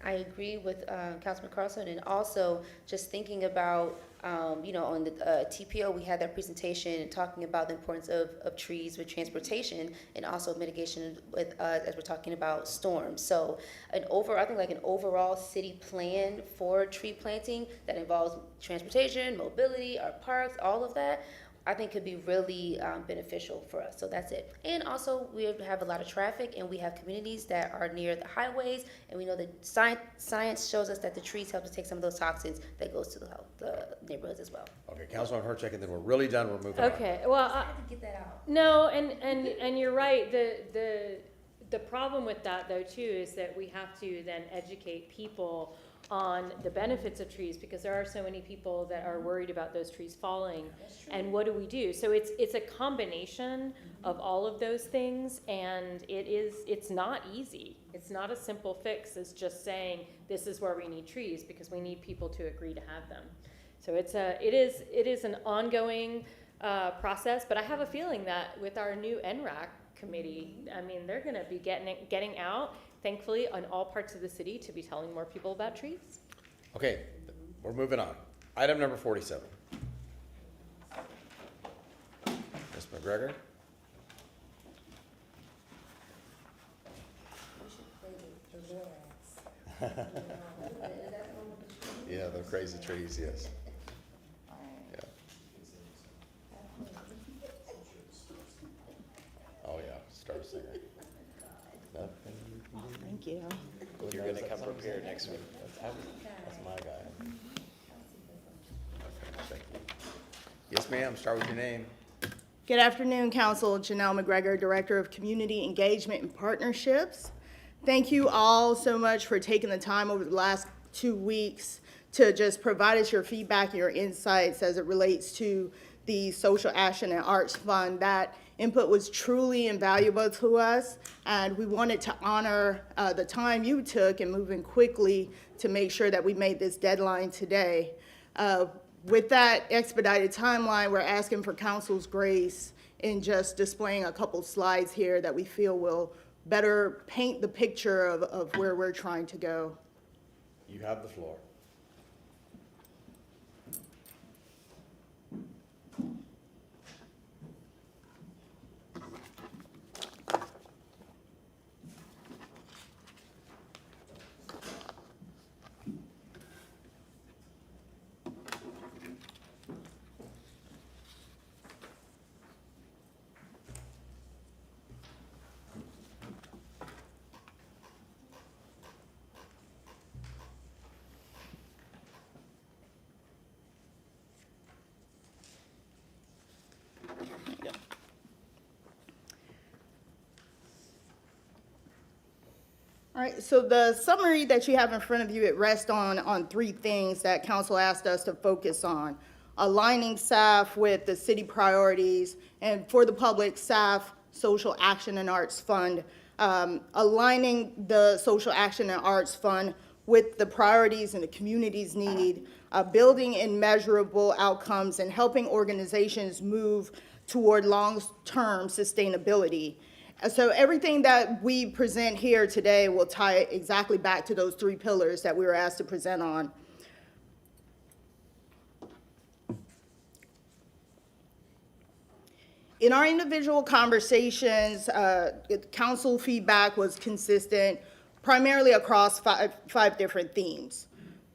I agree with Councilman Carlson, and also just thinking about, on the TPO, we had that presentation talking about the importance of trees with transportation and also mitigation with, as we're talking about storms. So I think like an overall city plan for tree planting that involves transportation, mobility, our parks, all of that, I think could be really beneficial for us. So that's it. And also, we have a lot of traffic, and we have communities that are near the highways, and we know that science shows us that the trees help to take some of those toxins that goes to the neighborhoods as well. Okay, Councilman Hurtak, and then we're really done, we're moving on. Okay, well, I had to get that out. no, and you're right. The problem with that though too is that we have to then educate people on the benefits of trees, because there are so many people that are worried about those trees falling. And what do we do? So it's a combination of all of those things, and it's not easy. It's not a simple fix as just saying this is where we need trees, because we need people to agree to have them. So it is an ongoing process, but I have a feeling that with our new NRAC committee, I mean, they're going to be getting out, thankfully, on all parts of the city to be telling more people about trees. Okay, we're moving on. Item number 47. Ms. McGregor? Yeah, the crazy trees, yes. Yeah. Oh, yeah, Star Singer. Nothing you can do. Thank you. You're going to come prepared next week. That's my guy. Okay, thank you. Yes, ma'am, start with your name. Good afternoon, Council. Janelle McGregor, Director of Community Engagement and Partnerships. Thank you all so much for taking the time over the last 2 weeks to just provide us your feedback and your insights as it relates to the Social Action and Arts Fund. That input was truly invaluable to us, and we wanted to honor the time you took in moving quickly to make sure that we made this deadline today. With that expedited timeline, we're asking for council's grace in just displaying a couple slides here that we feel will better paint the picture of where we're trying to go. You have the floor. All right, so the summary that you have in front of you, it rests on 3 things that council asked us to focus on. Aligning staff with the city priorities, and for the public, staff, Social Action and Arts Fund. Aligning the Social Action and Arts Fund with the priorities and the community's need, building in measurable outcomes, and helping organizations move toward long-term sustainability. So everything that we present here today will tie exactly back to those 3 pillars that we were asked to present on. In our individual conversations, council feedback was consistent, primarily across five different themes.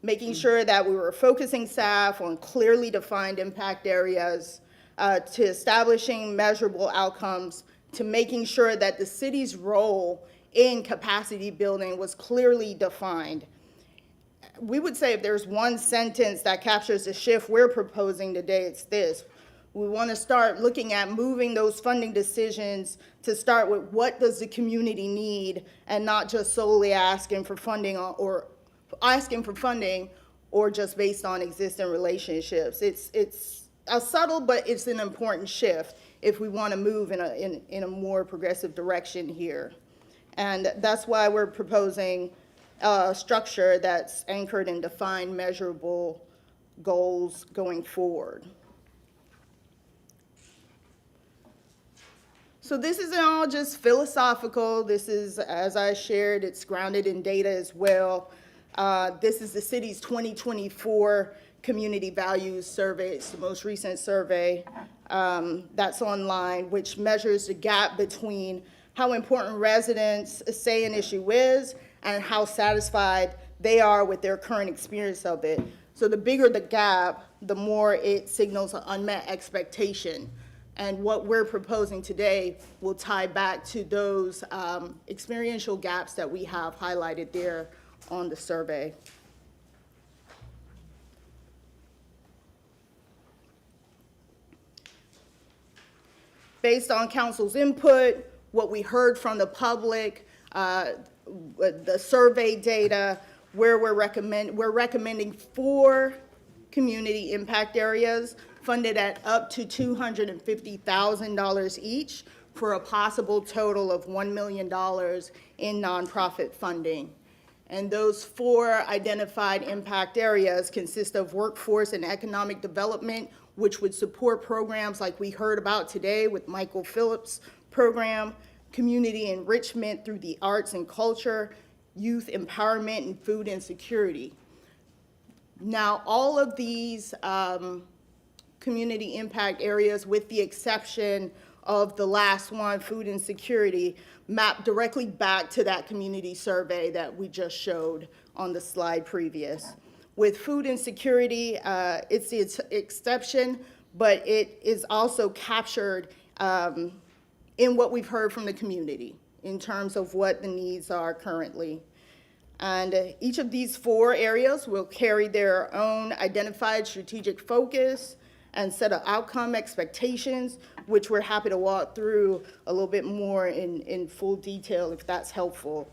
Making sure that we were focusing staff on clearly defined impact areas, to establishing measurable outcomes, to making sure that the city's role in capacity building was clearly defined. We would say if there's one sentence that captures the shift we're proposing today, it's this. We want to start looking at moving those funding decisions to start with what does the community need, and not just solely asking for funding or just based on existing relationships. It's a subtle, but it's an important shift if we want to move in a more progressive direction here. And that's why we're proposing a structure that's anchored in defined, measurable goals going forward. So this isn't all just philosophical. This is, as I shared, it's grounded in data as well. This is the city's 2024 Community Values Survey. It's the most recent survey that's online, which measures the gap between how important residents say an issue is and how satisfied they are with their current experience of it. So the bigger the gap, the more it signals an unmet expectation. And what we're proposing today will tie back to those experiential gaps that we have highlighted there on the survey. Based on council's input, what we heard from the public, the survey data, where we're recommending 4 community impact areas funded at up to $250,000 each for a possible total of $1 million in nonprofit funding. And those 4 identified impact areas consist of workforce and economic development, which would support programs like we heard about today with Michael Phillips' program, community enrichment through the arts and culture, youth empowerment, and food insecurity. Now, all of these community impact areas, with the exception of the last one, food insecurity, map directly back to that community survey that we just showed on the slide previous. With food insecurity, it's the exception, but it is also captured in what we've heard from the community in terms of what the needs are currently. And each of these 4 areas will carry their own identified strategic focus and set of outcome expectations, which we're happy to walk through a little bit more in full detail if that's helpful.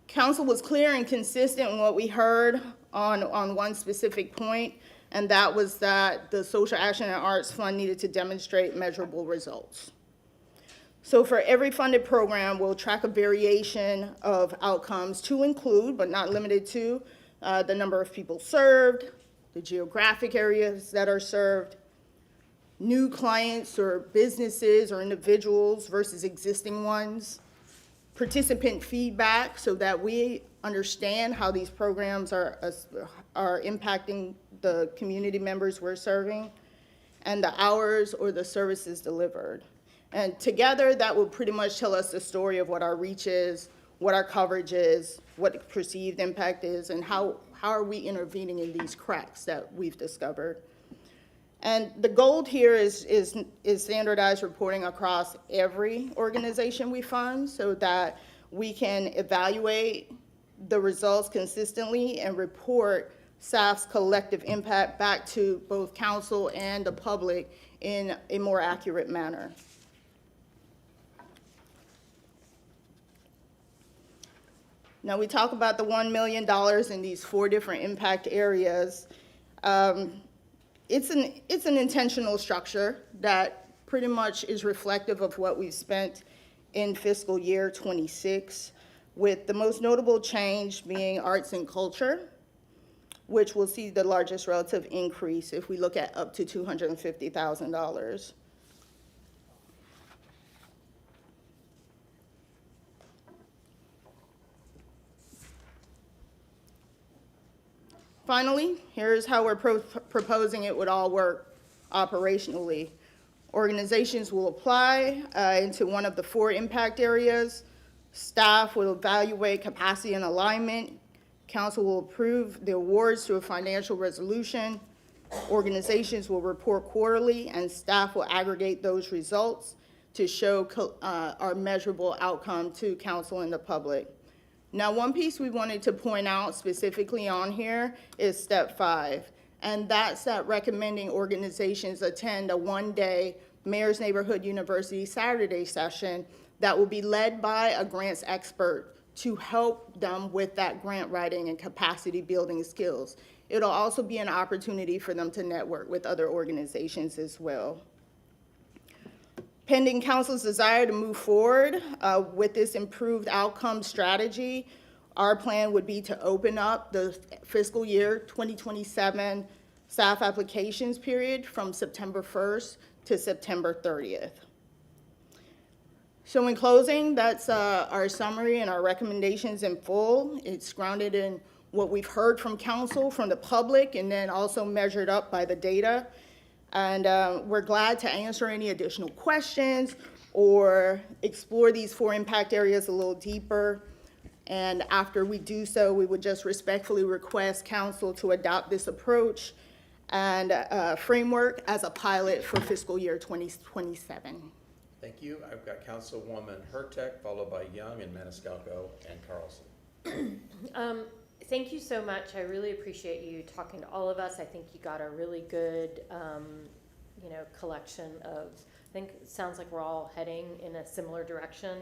Council was clear and consistent in what we heard on one specific point, and that was that the Social Action and Arts Fund needed to demonstrate measurable results. So for every funded program, we'll track a variation of outcomes to include, but not limited to, the number of people served, the geographic areas that are served, new clients or businesses or individuals versus existing ones, participant feedback so that we understand how these programs are impacting the community members we're serving, and the hours or the services delivered. And together, that will pretty much tell us the story of what our reach is, what our coverage is, what the perceived impact is, and how are we intervening in these cracks that we've discovered. And the goal here is standardized reporting across every organization we fund so that we can evaluate the results consistently and report staff's collective impact back to both council and the public in a more accurate manner. Now, we talk about the $1 million in these 4 different impact areas. It's an intentional structure that pretty much is reflective of what we've spent in fiscal year 26, with the most notable change being arts and culture. which will see the largest relative increase if we look at up to $250,000. Finally, here's how we're proposing it would all work operationally. Organizations will apply into one of the 4 impact areas. Staff will evaluate capacity and alignment. Council will approve the awards through a financial resolution. Organizations will report quarterly, and staff will aggregate those results to show our measurable outcome to council and the public. Now, one piece we wanted to point out specifically on here is step 5, and that's that recommending organizations attend a one-day Mayor's Neighborhood University Saturday session that will be led by a grants expert to help them with that grant writing and capacity building skills. It'll also be an opportunity for them to network with other organizations as well. Pending council's desire to move forward with this improved outcome strategy, our plan would be to open up the fiscal year 2027 staff applications period from September 1st to September 30th. So in closing, that's our summary and our recommendations in full. It's grounded in what we've heard from council, from the public, and then also measured up by the data. And we're glad to answer any additional questions or explore these 4 impact areas a little deeper. And after we do so, we would just respectfully request council to adopt this approach and framework as a pilot for fiscal year 2027. Thank you. I've got Councilwoman Hurtek, followed by Young and Maniscalco and Carlson. Thank you so much. I really appreciate you talking to all of us. I think you got a really good, collection of, I think it sounds like we're all heading in a similar direction.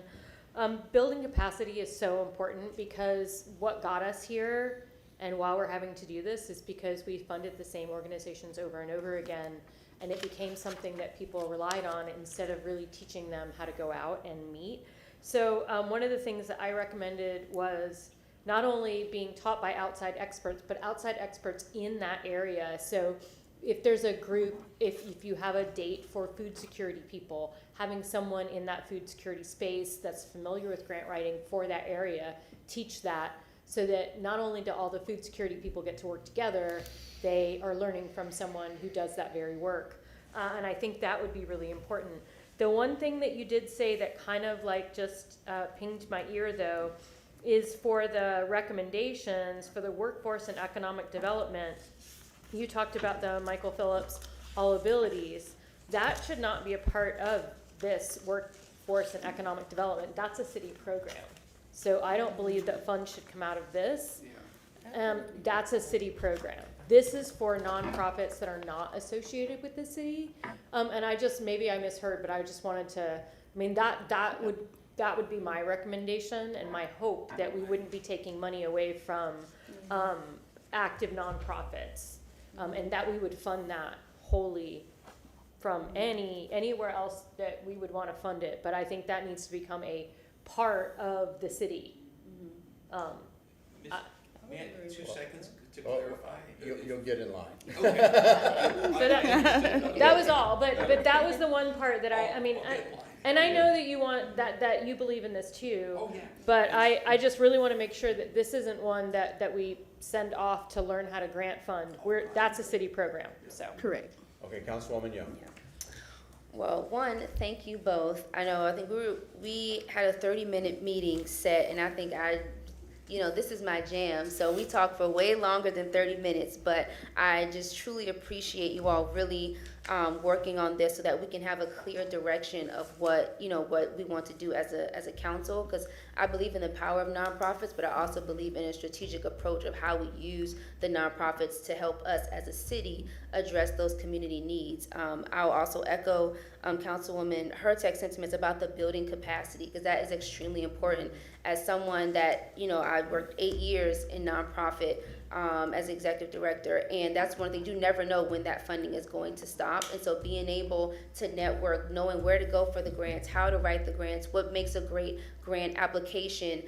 Building capacity is so important because what got us here and while we're having to do this is because we funded the same organizations over and over again, and it became something that people relied on instead of really teaching them how to go out and meet. So one of the things that I recommended was not only being taught by outside experts, but outside experts in that area. So if there's a group, if you have a date for food security people, having someone in that food security space that's familiar with grant writing for that area, teach that so that not only do all the food security people get to work together, they are learning from someone who does that very work. And I think that would be really important. The one thing that you did say that kind of like just pinged my ear though, is for the recommendations for the workforce and economic development. You talked about the Michael Phillips All Abilities. That should not be a part of this workforce and economic development. That's a city program. So I don't believe that funds should come out of this. That's a city program. This is for nonprofits that are not associated with the city. And maybe I misheard, but I just wanted to, that would be my recommendation and my hope, that we wouldn't be taking money away from active nonprofits, and that we would fund that wholly from anywhere else that we would want to fund it. But I think that needs to become a part of the city. May I, 2 seconds to clarify? You'll get in line. Okay. So that was all, but that was the one part that and I know that you want, that you believe in this too. Oh, yeah. But I just really want to make sure that this isn't one that we send off to learn how to grant fund. That's a city program, so. Correct. Okay, Councilwoman Young. Well, one, thank you both. I think we had a 30-minute meeting set, and I think this is my jam. So we talked for way longer than 30 minutes, but I just truly appreciate you all really working on this so that we can have a clear direction of what we want to do as a council, because I believe in the power of nonprofits, but I also believe in a strategic approach of how we use the nonprofits to help us as a city address those community needs. I'll also echo Councilwoman Hurtek's sentiments about the building capacity, because that is extremely important. As someone that, I worked 8 years in nonprofit as executive director, and that's one thing, you never know when that funding is going to stop. And so being able to network, knowing where to go for the grants, how to write the grants, what makes a great grant application,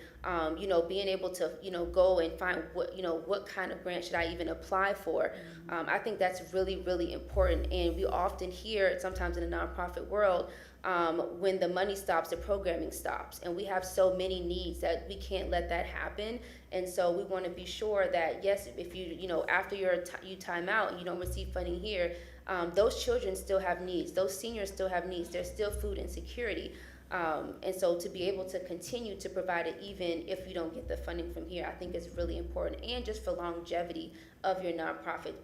being able to, go and find what kind of grant should I even apply for. I think that's really, really important. And we often hear it sometimes in the nonprofit world, when the money stops, the programming stops. And we have so many needs that we can't let that happen. And so we want to be sure that, yes, if after you time out and you don't receive funding here, those children still have needs. Those seniors still have needs. There's still food insecurity. And so to be able to continue to provide it even if you don't get the funding from here, I think is really important. And just for longevity of your nonprofit,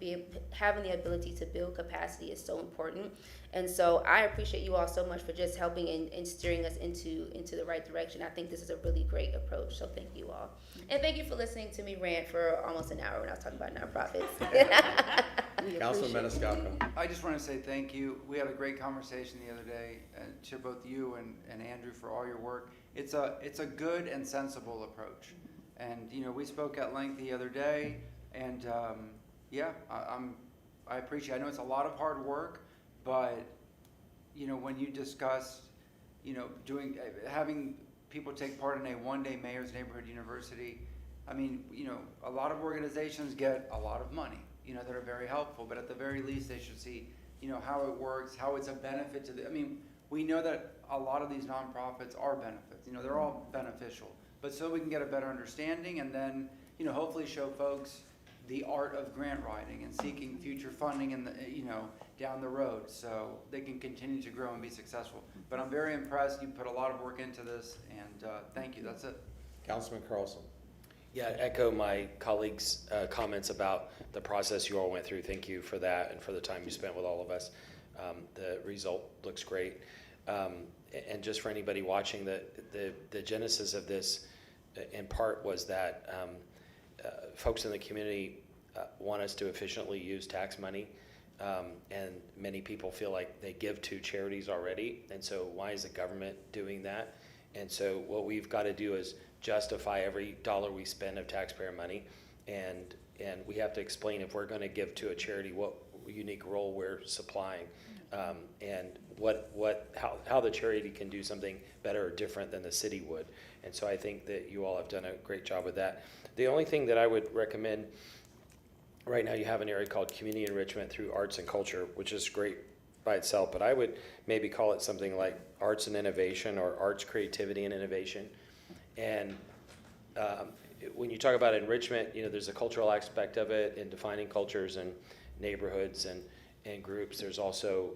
having the ability to build capacity is so important. And so I appreciate you all so much for just helping and steering us into the right direction. I think this is a really great approach, so thank you all. And thank you for listening to me rant for almost an hour when I was talking about nonprofits. Councilman Maniscalco. I just want to say thank you. We had a great conversation the other day, and to both you and Andrew for all your work. It's a good and sensible approach. And, we spoke at length the other day, and I appreciate it. I know it's a lot of hard work, but, when you discuss, having people take part in a one-day Mayor's Neighborhood University, I mean, a lot of organizations get a lot of money, that are very helpful, but at the very least they should see, how it works, how it's a benefit to we know that a lot of these nonprofits are benefits, they're all beneficial, but so we can get a better understanding and then, hopefully show folks the art of grant writing and seeking future funding in the, down the road so they can continue to grow and be successful. But I'm very impressed. You put a lot of work into this, and thank you. That's it. Councilman Carlson. Yeah, echo my colleagues' comments about the process you all went through. Thank you for that and for the time you spent with all of us. The result looks great. And just for anybody watching, the genesis of this in part was that folks in the community want us to efficiently use tax money. And many people feel like they give to charities already. And so why is the government doing that? And so what we've got to do is justify every dollar we spend of taxpayer money. And we have to explain if we're going to give to a charity what unique role we're supplying, and how the charity can do something better or different than the city would. And so I think that you all have done a great job with that. The only thing that I would recommend, right now you have an area called community enrichment through arts and culture, which is great by itself, but I would maybe call it something like arts and innovation or arts, creativity, and innovation. And when you talk about enrichment, there's a cultural aspect of it in defining cultures and neighborhoods and groups. There's also,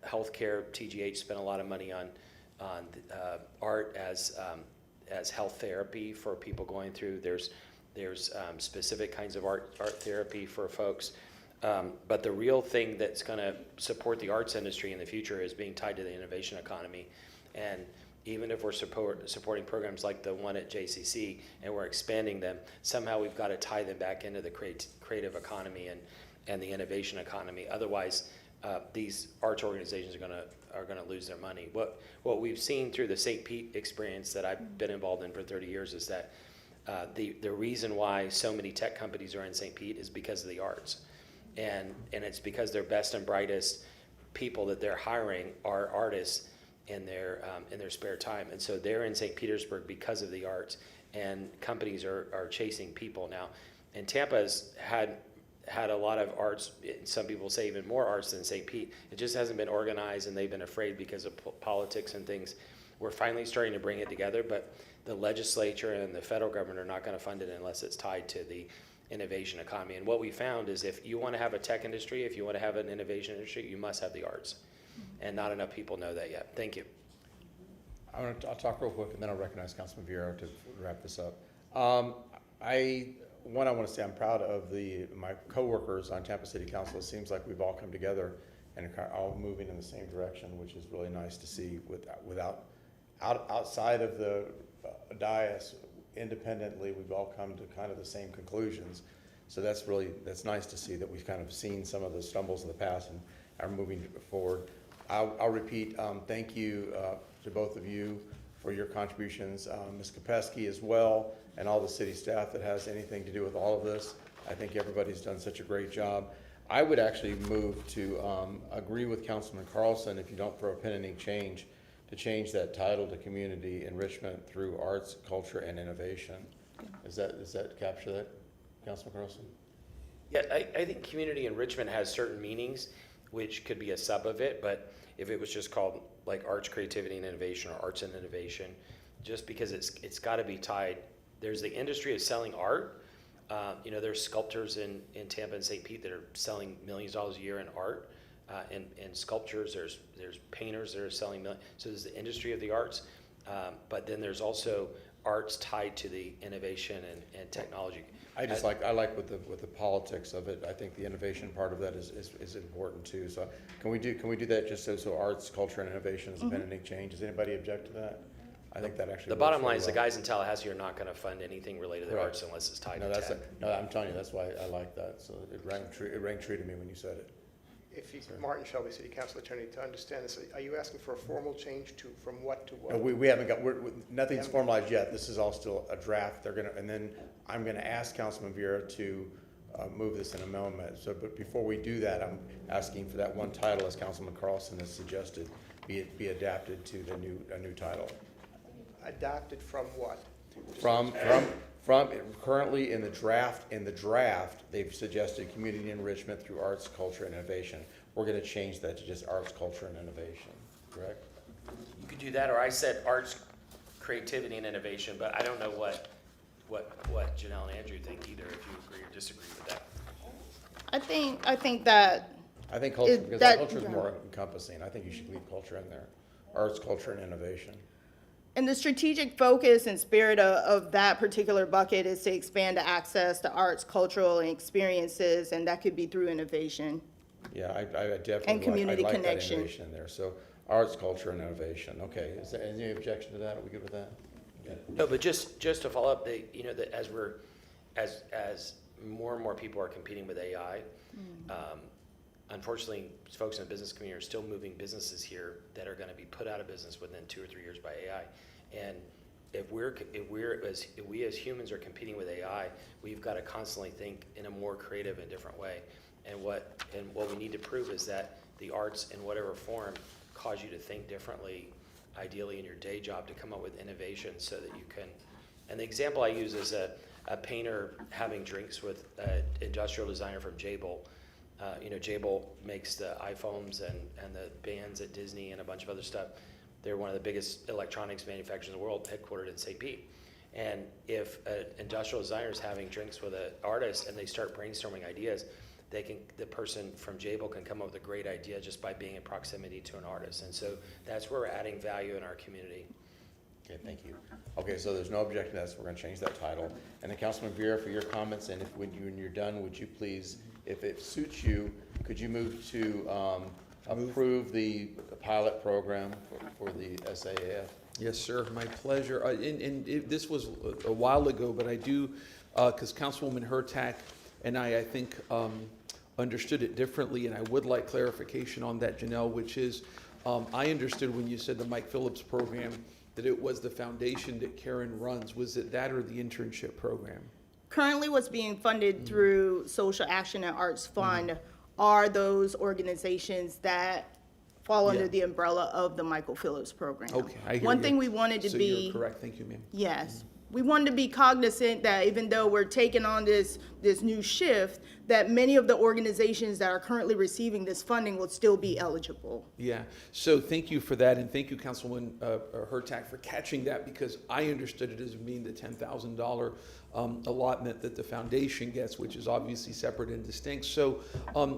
healthcare. TGH spent a lot of money on art as health therapy for people going through. There's specific kinds of art therapy for folks. But the real thing that's going to support the arts industry in the future is being tied to the innovation economy. And even if we're supporting programs like the one at JCC and we're expanding them, somehow we've got to tie them back into the creative economy and the innovation economy. Otherwise, these arts organizations are gonna lose their money. What we've seen through the St. Pete experience that I've been involved in for 30 years is that the reason why so many tech companies are in St. Pete is because of the arts. And it's because their best and brightest people that they're hiring are artists in their spare time. And so they're in St. Petersburg because of the arts, and companies are chasing people now. And Tampa has had a lot of arts, some people say even more arts than St. Pete. It just hasn't been organized, and they've been afraid because of politics and things. We're finally starting to bring it together, but the legislature and the federal government are not going to fund it unless it's tied to the innovation economy. And what we found is if you want to have a tech industry, if you want to have an innovation industry, you must have the arts. And not enough people know that yet. Thank you. I'll talk real quick, and then I'll recognize Councilman Vieira to wrap this up. I want to say I'm proud of my coworkers on Tampa City Council. It seems like we've all come together and are all moving in the same direction, which is really nice to see. Outside of the dais, independently, we've all come to kind of the same conclusions. So that's nice to see that we've kind of seen some of the stumbles in the past and are moving forward. I'll repeat, thank you to both of you for your contributions, Ms. Kopesky as well, and all the city staff that has anything to do with all of this. I think everybody's done such a great job. I would actually move to agree with Councilman Carlson, if you don't throw a pin in any change, to change that title to Community Enrichment through Arts, Culture, and Innovation. Does that capture that, Councilman Carlson? Yeah, I think community enrichment has certain meanings, which could be a sub of it, but if it was just called like arts, creativity, and innovation, or arts and innovation, just because it's got to be tied. There's the industry of selling art. You know, there's sculptors in Tampa and St. Pete that are selling millions of dollars a year in art, and sculptures. There's painters that are selling millions. So there's the industry of the arts, but then there's also arts tied to the innovation and technology. I like with the politics of it. I think the innovation part of that is important too. So can we do that just so arts, culture, and innovation is a pending change? Does anybody object to that? I think that actually. The bottom line is the guys in Tallahassee are not going to fund anything related to the Right. arts unless it's tied No, to that's tech. no. I'm telling you, that's why I like that. So it rang true to me when you said it. If you, Martin Shelby, City Council Attorney, to understand this, are you asking for a formal change from what to what? No, we haven't got, nothing's formalized yet. This is all still a draft. And then I'm gonna ask Councilman Viera to move this in amendment. So, but before we do that, I'm asking for that one title, as Councilman Carlson has suggested, be adapted to a new title. Adopted from what? From currently in the draft, they've suggested community enrichment through arts, culture, and innovation. We're gonna change that to just arts, culture, and innovation, correct? You could do that, or I said arts, creativity, and innovation, but I don't know what Janelle and Andrew think either, if you agree or disagree with that. I think that I think culture, because that- culture is more encompassing. I think you should leave culture in there. Arts, culture, and innovation. And the strategic focus and spirit of that particular bucket is to expand the access to arts, cultural, and experiences, and that could be through innovation. Yeah, I definitely And community I like that connection. innovation in there. So arts, culture, and innovation. Okay, is there any objection to that? Are we good with that? Okay. No, but just to follow up, you know, that as more and more people are competing with AI, unfortunately, folks in the business community are still moving businesses here that are going to be put out of business within 2 or 3 years by AI. And if we as humans are competing with AI, we've got to constantly think in a more creative and different way. And what we need to prove is that the arts, in whatever form, cause you to think differently, ideally in your day job, to come up with innovation so that you can. And the example I use is a painter having drinks with an industrial designer from Jabil. You know, Jabil makes the iPhones and the bands at Disney and a bunch of other stuff. They're one of the biggest electronics manufacturers in the world, headquartered in St. Pete. And if an industrial designer is having drinks with an artist and they start brainstorming ideas, the person from Jabil can come up with a great idea just by being in proximity to an artist. And so that's where we're adding value in our community. Okay, thank you. Okay, so there's no objection to that, so we're gonna change that title. And then Councilman Viera, for your comments, and when you're done, would you please, if it suits you, could you move to approve the pilot program for the SAAF? Yes, sir, my pleasure. This was a while ago, but I do, because Councilwoman Hurtak and I think, understood it differently, and I would like clarification on that, Janelle, which is, I understood when you said the Mike Phillips program, that it was the foundation that Karen runs. Was it that or the internship program? Currently, what's being funded through Social Action and Arts Fund are those organizations that fall under the umbrella of the Michael Phillips program. Okay, I hear you. One thing we wanted to So be. you're correct, thank you, ma'am. Yes. We wanted to be cognizant that even though we're taking on this new shift, that many of the organizations that are currently receiving this funding will still be eligible. Yeah, so thank you for that, and thank you, Councilwoman Hurtak, for catching that, because I understood it as being the $10,000 allotment that the foundation gets, which is obviously separate and distinct. So,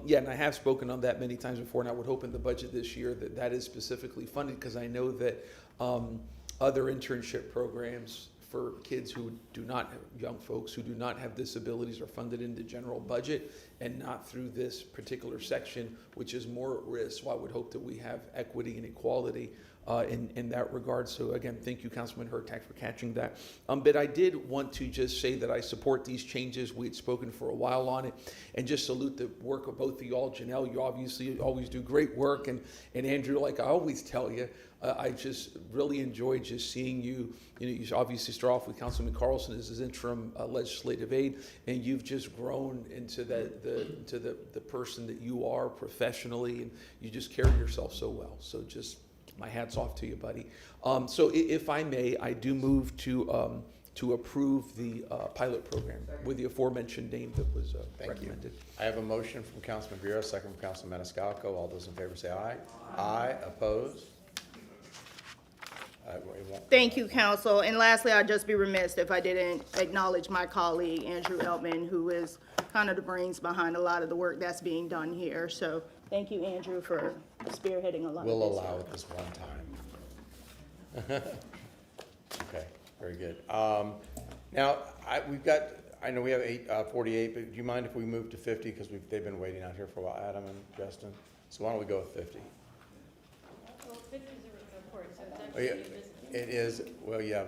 yeah, and I have spoken on that many times before, and I would hope in the budget this year that that is specifically funded, because I know that other internship programs for kids who do not, young folks who do not have disabilities, are funded in the general budget and not through this particular section, which is more at risk. So I would hope that we have equity and equality in that regard. So again, thank you, Councilman Hurtak, for catching that. But I did want to just say that I support these changes. We had spoken for a while on it, and just salute the work of both of y'all. Janelle, you obviously always do great work, and Andrew, like I always tell you, I just really enjoyed just seeing you. You know, you obviously start off with Councilman Carlson as his interim legislative aide, and you've just grown into the person that you are professionally, and you just carry yourself so well. So just My hat's off to you, buddy. So if I may, I do move to approve the pilot program with the aforementioned name that was Thank you. recommended. I have a motion from Councilman Vera, second from Councilman Maniscalco. All those in favor say aye. Aye. Opposed? We won't- Thank you, council. And lastly, I'd just be remiss if I didn't acknowledge my colleague, Andrew Eltman, who is kind of the brains behind a lot of the work that's being done here. So thank you, Andrew, for spearheading a lot of this. We'll allow it this one time. Okay, very good. Now, I know we have 48, but do you mind if we move to 50? Because they've been waiting out here for a while, Adam and Justin. So why don't we go with 50? Well, 50 is a report, so it's Oh, yeah, actually business. it is, well, yeah,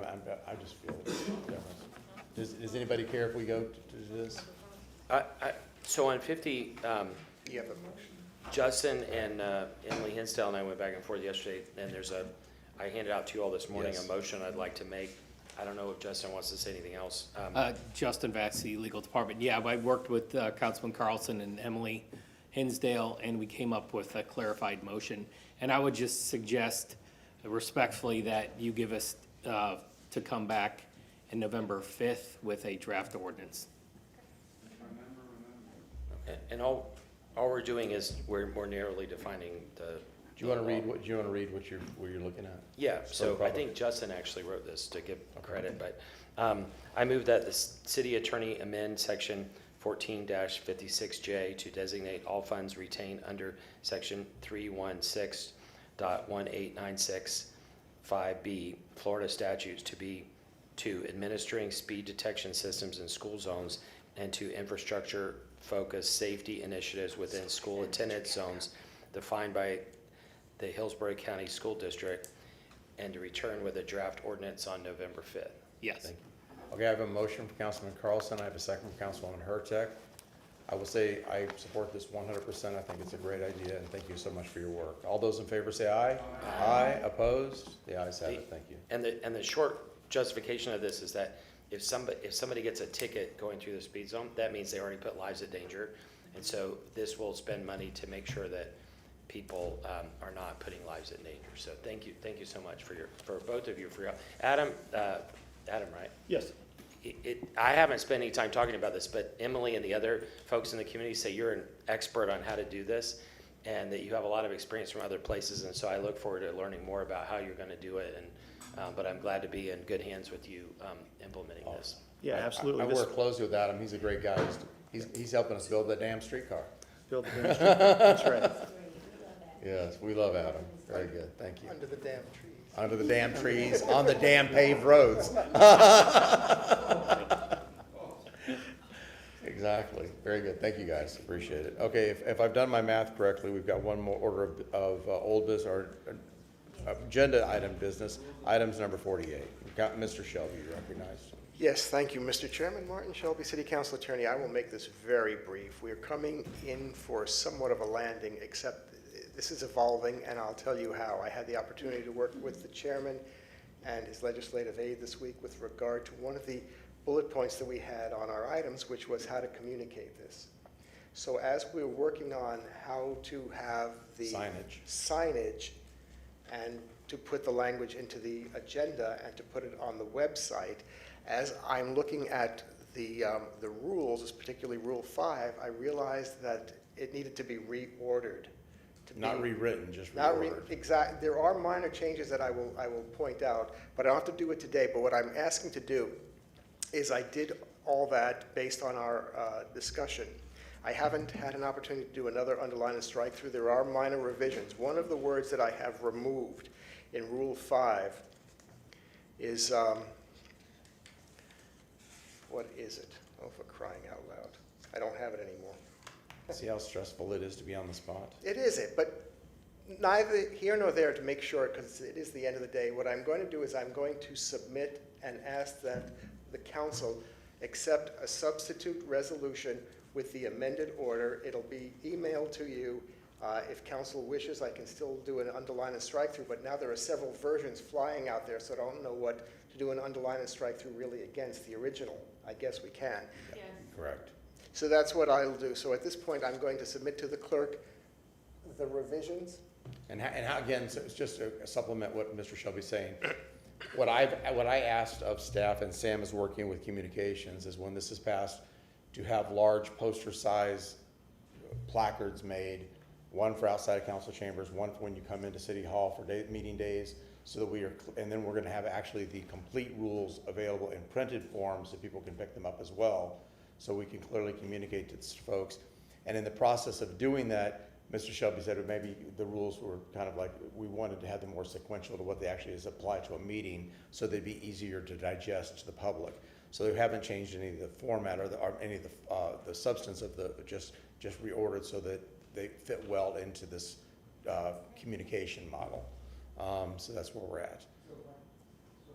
I just feel the difference. Does anybody care if we go to this? So on 50, You have a motion. Justin and Emily Hinsdale and I went back and forth yesterday, and I handed out to you all this morning Yes. a motion I'd like to make. I don't know if Justin wants to say anything else. Justin Vassy, Legal Department. Yeah, I worked with Councilman Carlson and Emily Hinsdale, and we came up with a clarified motion. And I would just suggest respectfully that you give us to come back in November 5th with a draft ordinance. And all we're doing is we're more narrowly defining the. Do you want to read what you're looking at? Yeah, For the so I public. think Justin actually wrote this to give credit, but I move that the city attorney amend section 14-56J to designate all funds retained under section 316.18965B Florida statutes to be to administering speed detection systems in school zones and to infrastructure-focused safety initiatives within school attendance zones defined by the Hillsborough County School District, and to return with a draft ordinance on November 5th. Yes. Okay, I have a motion from Councilman Carlson. I have a second from Councilwoman Hurtak. I will say I support this 100%. I think it's a great idea, and thank you so much for your work. All those in favor say aye. Aye. Opposed? The ayes have it. Thank you. And the short justification of this is that if somebody gets a ticket going through the speed zone, that means they already put lives at danger. And so this will spend money to make sure that people are not putting lives in danger. So thank you so much for both of you for your, Adam, right? Yes. I haven't spent any time talking about this, but Emily and the other folks in the community say you're an expert on how to do this, and that you have a lot of experience from other places. And so I look forward to learning more about how you're going to do it. And but I'm glad to be in good hands with you implementing this. Yeah, absolutely. I work closely with Adam. He's a great guy. He's helping us build the damn streetcar. Build the damn street. That's right. Yes, we love Adam. Very good. Thank you. Under the damn trees. Under the damn trees, on the damn paved roads. Exactly. Very good. Thank you, guys. Appreciate it. Okay, if I've done my math correctly, we've got one more order of old business, or agenda item business, items number 48. We've got Mr. Shelby, you recognized. Yes, thank you, Mr. Chairman. Martin Shelby, City Council Attorney. I will make this very brief. We are coming in for somewhat of a landing, except this is evolving, and I'll tell you how. I had the opportunity to work with the chairman and his legislative aide this week with regard to one of the bullet points that we had on our items, which was how to communicate this. So as we're working on how to have the signage and to put the language into the agenda and to put it on the website, as I'm looking at the rules, particularly Rule 5, I realized that it needed to be reordered. Not rewritten, just Not reordered. exactly. There are minor changes that I will point out, but I don't have to do it today. But what I'm asking to do is I did all that based on our discussion. I haven't had an opportunity to do another underline and strike through. There are minor revisions. One of the words that I have removed in Rule 5 is, what is it? Oh, for crying out loud. I don't have it anymore. See how stressful it is to be on the spot? It is it, but neither here nor there to make sure, because it is the end of the day. What I'm going to do is I'm going to submit and ask that the council accept a substitute resolution with the amended order. It'll be emailed to you. If council wishes, I can still do an underline and strike through, but now there are several versions flying out there, so I don't know what to do an underline and strike through really against the original. I guess we can. Yes. Correct. So that's what I'll do. So at this point, I'm going to submit to the clerk the revisions And how, again, so it's just to supplement what Mr. Shelby's saying. What I asked of staff, and Sam is working with communications, is when this is passed, to have large poster size placards made, one for outside of council chambers, one for when you come into City Hall for meeting days, so that we are, and then we're gonna have actually the complete rules available in printed form so people can pick them up as well, so we can clearly communicate to folks. And in the process of doing that, Mr. Shelby said maybe the rules were kind of like, we wanted to have them more sequential to what they actually is applied to a meeting, so they'd be easier to digest to the public. So they haven't changed any of the format or any of the substance of the, just reordered so that they fit well into this communication model. So that's where we're at.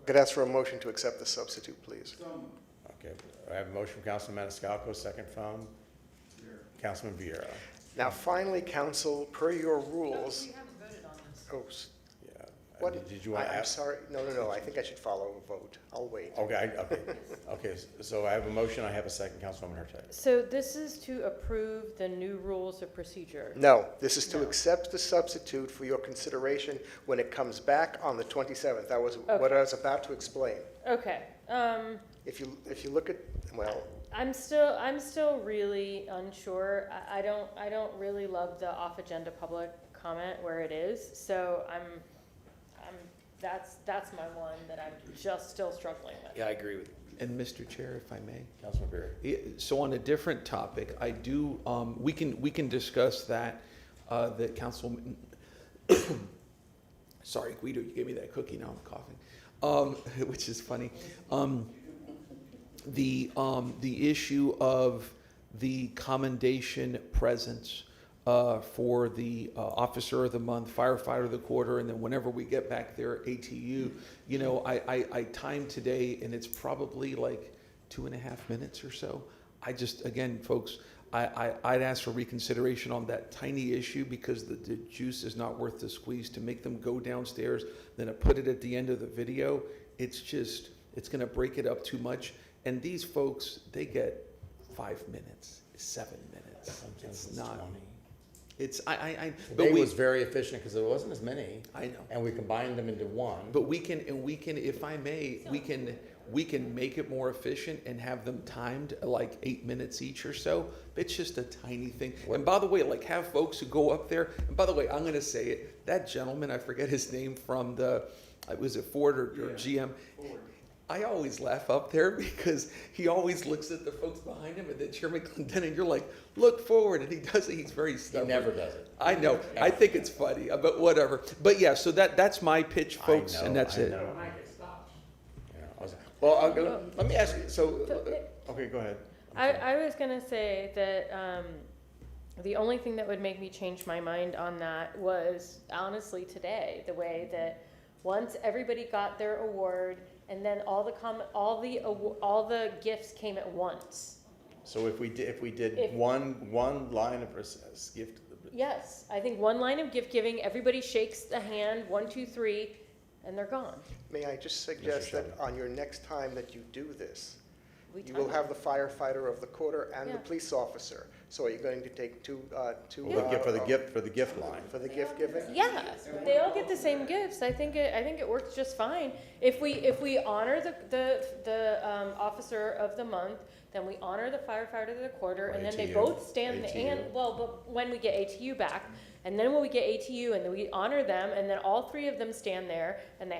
Could I ask for a motion to accept the substitute, please? Okay, I have a motion from Councilman Maniscalco, second from Councilman Vieira. Now, finally, council, per your rules. Oh, Yeah. what? Did you want to I'm ask? sorry, no, I think I should follow a vote. I'll wait. Okay, okay, so I have a motion, I have a second, Councilwoman Hurtado. So this is to approve the new rules of procedure. No, this is to No. accept the substitute for your consideration when it comes back on the 27th. That was what Okay. I was about to explain. Okay, If you look at, well, I'm still really unsure. I don't really love the off-agenda public comment where it is. So that's my one that I'm just still struggling with. Yeah, I agree with And Mr. Chair, if I may. Councilman Vieira. So on a different topic, I do, we can discuss that, that Councilman, sorry, Guido, you gave me that cookie, now I'm coughing, which is funny. The issue of the commendation presents for the Officer of the Month, Firefighter of the Quarter, and then whenever we get back there, ATU. You know, I timed today, and it's probably like 2.5 minutes or so. I just, again, folks, I'd ask for reconsideration on that tiny issue because the juice is not worth the squeeze to make them go downstairs, then to put it at the end of the video. It's just, it's gonna break it up too much. And these folks, they get 5 minutes, 7 minutes. Sometimes It's not. 20. It's, Today was very efficient because there wasn't as many. I know. And we combined them into one. But we can, if I may, we can make it more efficient and have them timed like 8 minutes each or so. It's just a tiny thing. And by the way, like have folks who go up there, and by the way, I'm gonna say it, that gentleman, I forget his name from was it Ford or GM? Ford. I always laugh up there because he always looks at the folks behind him and then Chairman Clendenin, you're like, look forward, and he does it, he's very stubborn. He never does it. I know, I think it's funny, but whatever. But yeah, so that's my pitch, folks, and that's it. Well, let me ask you, okay, go ahead. I was gonna say that the only thing that would make me change my mind on that was honestly today, the way that once everybody got their award and then all the gifts came at once. So if we did one line of gift. Yes, I think one line of gift giving, everybody shakes the hand, 1, 2, 3, and they're gone. may I just suggest that on your next time that you do this, We you will time have the firefighter of the quarter and the Yeah. police officer. So are you going to take two? For the gift line. For the gift giving? Yeah, they all get the same gifts. I think it works just fine. If we honor the officer of the month, then we honor the firefighter of the quarter, and then they ATU. both stand ATU. but when we get ATU back, and then when we get ATU, and then we honor them, and then all three of them stand there, and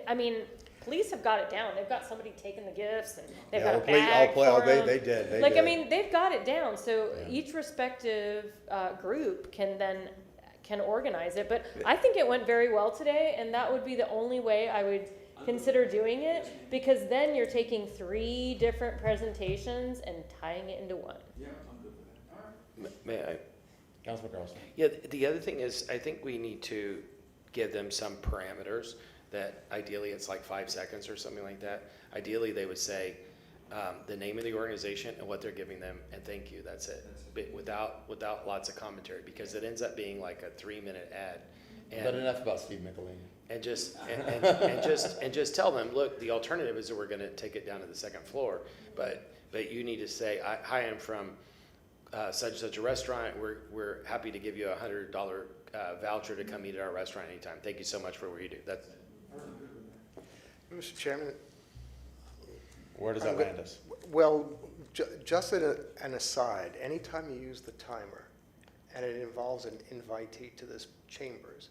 I mean, police have got it down. They've got somebody taking the gifts, and they've got a bag for them. They did. I mean, they've got it down, so each respective group can organize it. But I think it went very well today, and that would be the only way I would consider doing it, because then you're taking 3 different presentations and tying it into one. May I? Councilman Carlson. Yeah, the other thing is, I think we need to give them some parameters that ideally it's like 5 seconds or something like that. Ideally, they would say the name of the organization and what they're giving them, and thank you, that's it. But without lots of commentary, because it ends up being like a 3-minute ad. But enough about Steve McElhaney. And just tell them, look, the alternative is that we're gonna take it down to the 2nd floor, but you need to say, hi, I'm from such and such a restaurant, we're happy to give you a $100 voucher to come eat at our restaurant anytime. Thank you so much for what you do. That's Mr. Chairman? Where does that land us? Well, just an aside, anytime you use the timer and it involves an invitee to this chambers,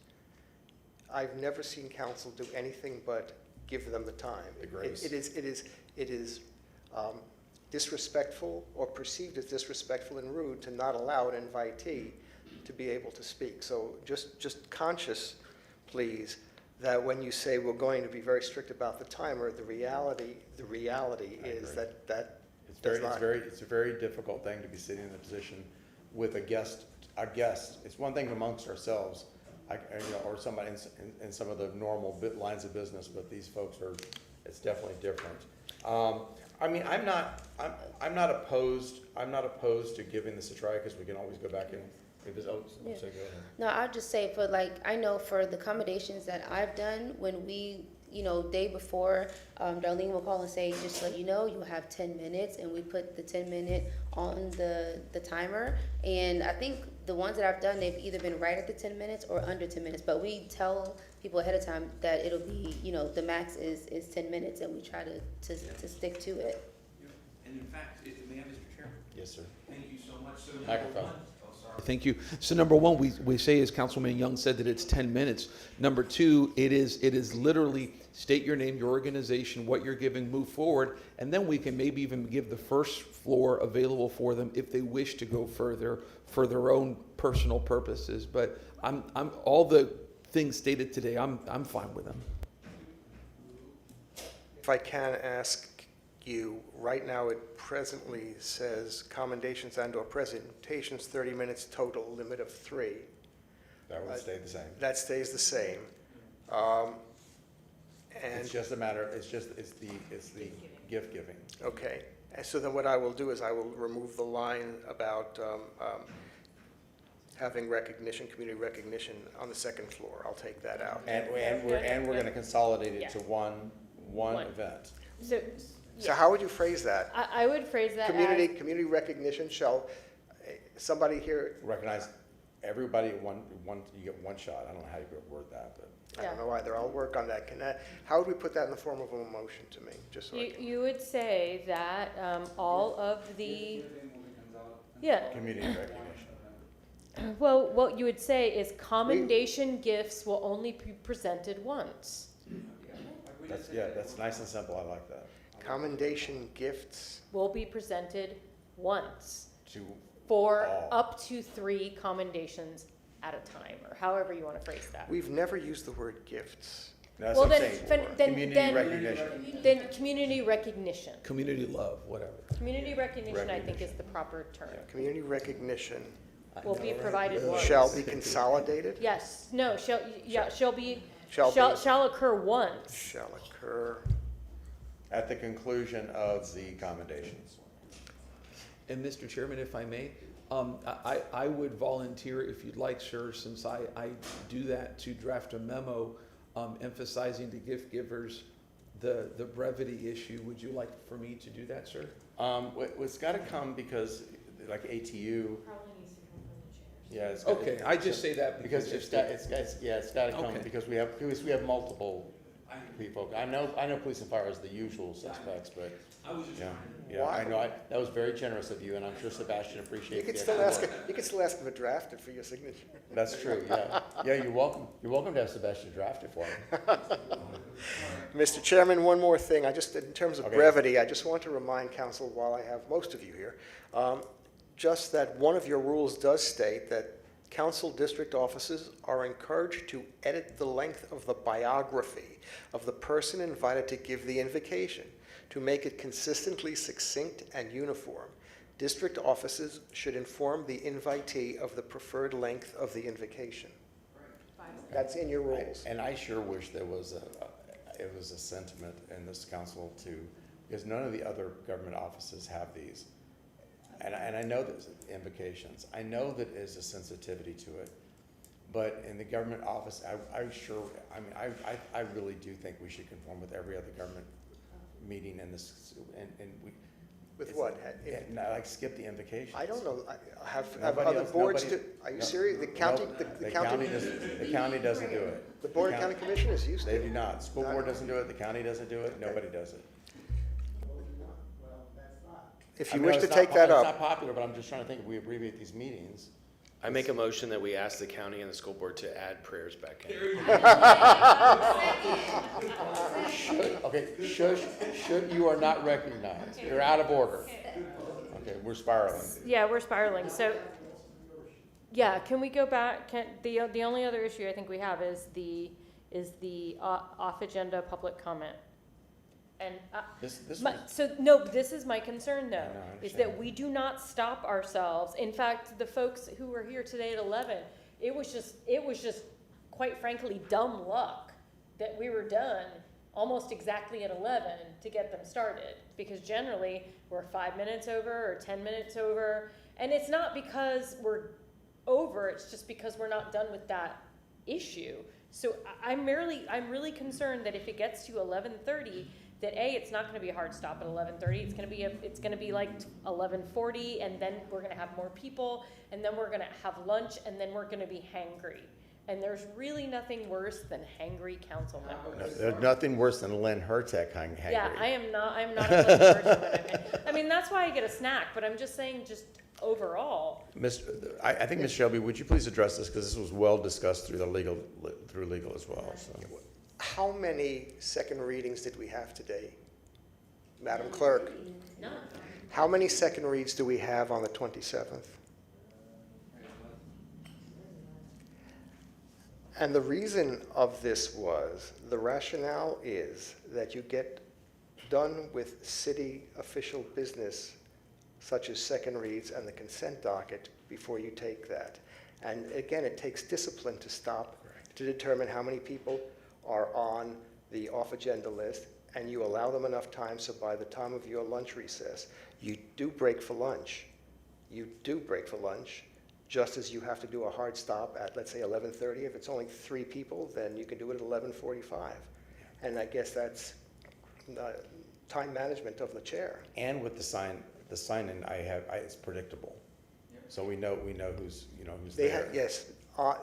I've never seen council do anything but give them the time. The grace. It is disrespectful or perceived as disrespectful and rude to not allow an invitee to be able to speak. So just conscious, please, that when you say we're going to be very strict about the timer, the reality is that It's a very difficult thing to be sitting in a position with a guest. It's one thing amongst ourselves, or somebody in some of the normal lines of business, but these folks it's definitely different. I mean, I'm not opposed to giving this a try, because we can always go back and revisit. Yeah. So go ahead. No, I'll just say I know for the accommodations that I've done, when we, day before, Darlene will call and say, just to let you know, you'll have 10 minutes, and we put the 10-minute on the timer. And I think the ones that I've done, they've either been right at the 10 minutes or under 10 minutes, but we tell people ahead of time that it'll be, the max is 10 minutes, and we try to stick to it. And in fact, may I, Mr. Chairman? Yes, sir. Thank you so much. So Microphone. Thank you. So number one, we say, as Councilman Young said, that it's 10 minutes. Number two, it is literally state your name, your organization, what you're giving, move forward, and then we can maybe even give the first floor available for them if they wish to go further for their own personal purposes. But I'm all the things stated today, I'm fine with them. If I can ask you, right now it presently says commendations and/or presentations, 30 minutes total, limit of 3. That would stay the same. That stays the same. And It's just a matter, it's the gift giving. okay, and so then what I will do is I will remove the line about having recognition, community recognition on the second floor. I'll take that out. And we're going to consolidate it Yeah. to one event. So how would you phrase that? I would phrase that Community recognition shall, somebody here, Recognize everybody you get one shot. I don't know how you could word that, but. I don't know either, I'll work on that. How would we put that in the form of a motion to me, just so I can? You would say that all of the, yeah, Community recognition. well, what you would say is commendation gifts will only be presented once. That's nice and simple. I like that. Commendation gifts, Will be presented once To for all. up to 3 commendations at a time, or however you want to phrase that. we've never used the word gifts. That's Well, what I'm then, saying. then, Community then, recognition. then community recognition. Community love, whatever. Community recognition, I think, is the proper term. Community recognition Will be provided once. shall be consolidated, Yes, no, shall be, Shall be. shall occur once. shall occur. At the conclusion of the commendations. And Mr. Chairman, if I may, I would volunteer, if you'd like, sir, since I do that, to draft a memo emphasizing to gift givers the brevity issue. Would you like for me to do that, sir? It's got to come because, like ATU. Probably needs to come from the chairs. Yeah. It's Okay, I just say that because it's got to come Okay. because we have multiple people. I know police and fire is the usual suspects, but yeah, I know. That was very generous of you, and I'm sure Sebastian You appreciates could the still extra ask, work. you could still ask them to draft it for your signature. That's true. Yeah, you're welcome. You're welcome to have Sebastian draft it for me. Mr. Chairman, one more thing. In terms of Okay. brevity, I just want to remind council, while I have most of you here, just that one of your rules does state that council district offices are encouraged to edit the length of the biography of the person invited to give the invocation to make it consistently succinct and uniform. District offices should inform the invitee of the preferred length of the invocation. That's in your rules. And I sure wish there was a sentiment in this council because none of the other government offices have these. And I know there's invocations. I know that there's a sensitivity to it. But in the government office, I really do think we should conform with every other government meeting in this, and With what? Yeah, no, like skip the invocation. I don't know, have Nobody other else- boards nobody- do, are you no, serious? The county, no, the county, the county doesn't do it. the Board of county- County Commissioners used to. They do not. The school board doesn't do it, the county doesn't do it, nobody does it. If I you mean, wish it's to not take that It's up, not popular, but I'm just trying to think if we abbreviate these meetings. I make a motion that we ask the county and the school board to add prayers back in. Okay, shush, you are not recognized. You're out of order. Okay, we're spiraling. Yeah, we're spiraling, so, yeah, can we go back, the only other issue I think we have is the off-agenda public comment. And, This this is my concern though, I is that understand. we do not stop ourselves. In fact, the folks who were here today at 11, it was just, quite frankly, dumb luck that we were done almost exactly at 11 to get them started. Because generally, we're 5 minutes over or 10 minutes over. And it's not because we're over, it's just because we're not done with that issue. So I'm really concerned that if it gets to 11:30, that it's not gonna be a hard stop at 11:30, it's gonna be like 11:40, and then we're gonna have more people, and then we're gonna have lunch, and then we're gonna be hangry. And there's really nothing worse than hangry council members. There's nothing worse than Lynn Hertek hangry. Yeah, I'm not a pleasant person when I'm in. I mean, that's why I get a snack, but I'm just saying, just overall. I think Ms. Shelby, would you please address this, because this was well discussed through legal as well, so. how many second readings did we have today? Madam Clerk? None. How many second reads do we have on the 27th? And the reason of this was, the rationale is that you get done with city official business, such as second reads and the consent docket, before you take that. And again, it takes discipline to stop, to determine how many people are on the off-agenda list, and you allow them enough time so by the time of your lunch recess, you do break for lunch. You do break for lunch, just as you have to do a hard stop at, let's say, 11:30. If it's only 3 people, then you can do it at 11:45. And I guess that's time management of the chair. And with the sign-in, it's predictable. So we know who's They there. yes,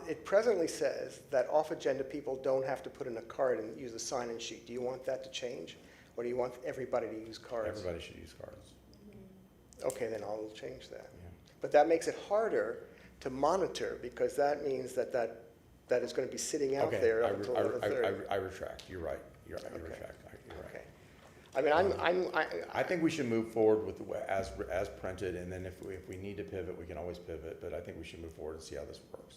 it presently says that off-agenda people don't have to put in a card and use the sign-in sheet. Do you want that to change? Or do you want everybody to use cards? Everybody should use cards. Okay, then I'll change that. Yeah. But that makes it harder to monitor, because that means that is going to be sitting out Okay, there up until 11:30. I retract, you're right, I retract, you're right. Okay. I mean, I think we should move forward with as printed, and then if we need to pivot, we can always pivot, but I think we should move forward and see how this works.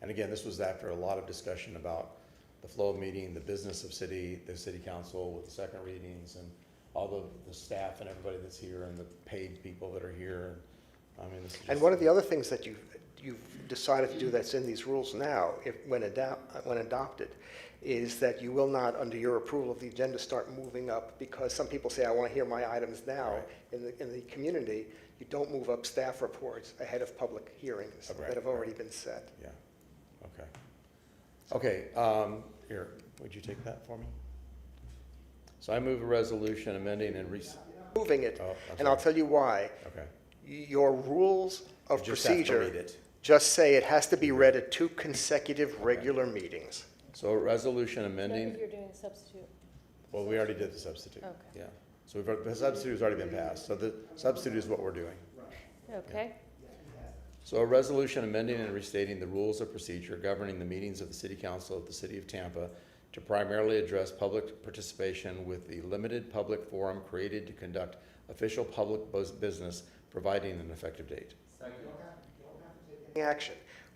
And again, this was after a lot of discussion about the flow of meeting, the business of the city council with the second readings, and all the staff and everybody that's here, and the paid people that are here. I mean, this is and one of the other things that you've decided to do that's in these rules now, when adopted, is that you will not, under your approval of the agenda, start moving up, because some people say, I want to hear my items now. Right. In the community, you don't move up staff reports ahead of public hearings Right, that have already been set. Yeah, okay, here, would you take that for me? So I move a resolution amending and Moving it, Oh, I'm and I'll sorry. tell you why. Okay. Your rules of You just have to procedure read it. just say it has to be read at 2 consecutive regular meetings. So a resolution No, amending, you're doing substitute. well, we already did the substitute. Okay. Yeah, so the substitute has already been passed, so the substitute is what we're doing. Okay. So a resolution amending and restating the rules of procedure governing the meetings of the City Council of the City of Tampa to primarily address public participation with the limited public forum created to conduct official public business, providing an effective date. Action.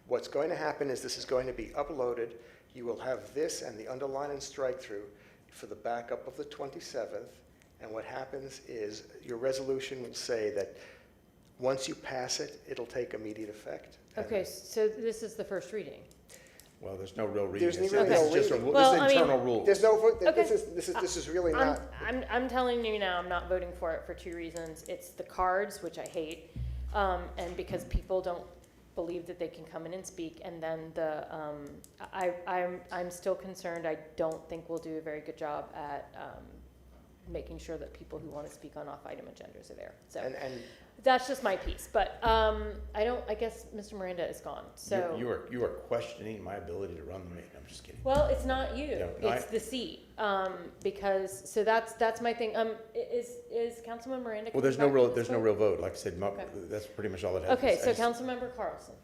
What's going to happen is this is going to be uploaded. You will have this and the underline and strike through for the backup of the 27th. And what happens is your resolution will say that once you pass it, it'll take immediate effect. Okay, so this is the first reading. Well, there's no real reading. There's This really is no just a reading. rule- Well, this I is mean, internal rules. There's no, Okay. this is really not. I'm telling you now, I'm not voting for it for 2 reasons. It's the cards, which I hate, and because people don't believe that they can come in and speak, and then I'm still concerned. I don't think we'll do a very good job at making sure that people who want to speak on off-item agendas are there. So And that's just my piece, but I guess Mr. Miranda is gone, so. You are questioning my ability to run the meeting. I'm just kidding. Well, it's not you, No, it's the seat, because, so that's my thing. Is Councilman Miranda? Well, there's no coming back real, to there's this no vote? real vote. Like I said, Okay. that's pretty much all it has. Okay, so Councilmember Carlson.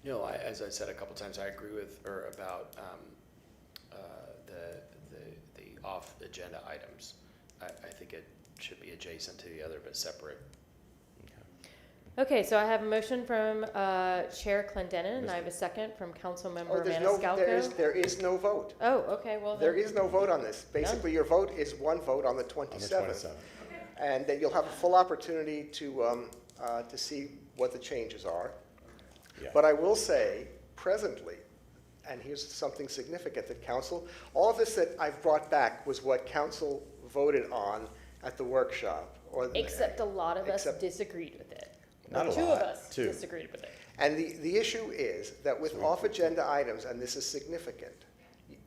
No, as I said a couple times, I agree with her about the off-agenda items. I think it should be adjacent to the other, but separate. Okay, so I have a motion from Chair Clendenin, and I have a second from Councilmember Maniscalco. there is no vote. Oh, okay, well There then, is no vote on this. Basically, your vote is one vote on the 27th. And then you'll have a full opportunity to see what the changes are. Yeah. But I will say, presently, and here's something significant that council, all of this that I've brought back was what council voted on at the workshop. except a lot of us Except- disagreed with it. Not a Two lot, of us two. disagreed with it. And the issue is that with off-agenda items, and this is significant,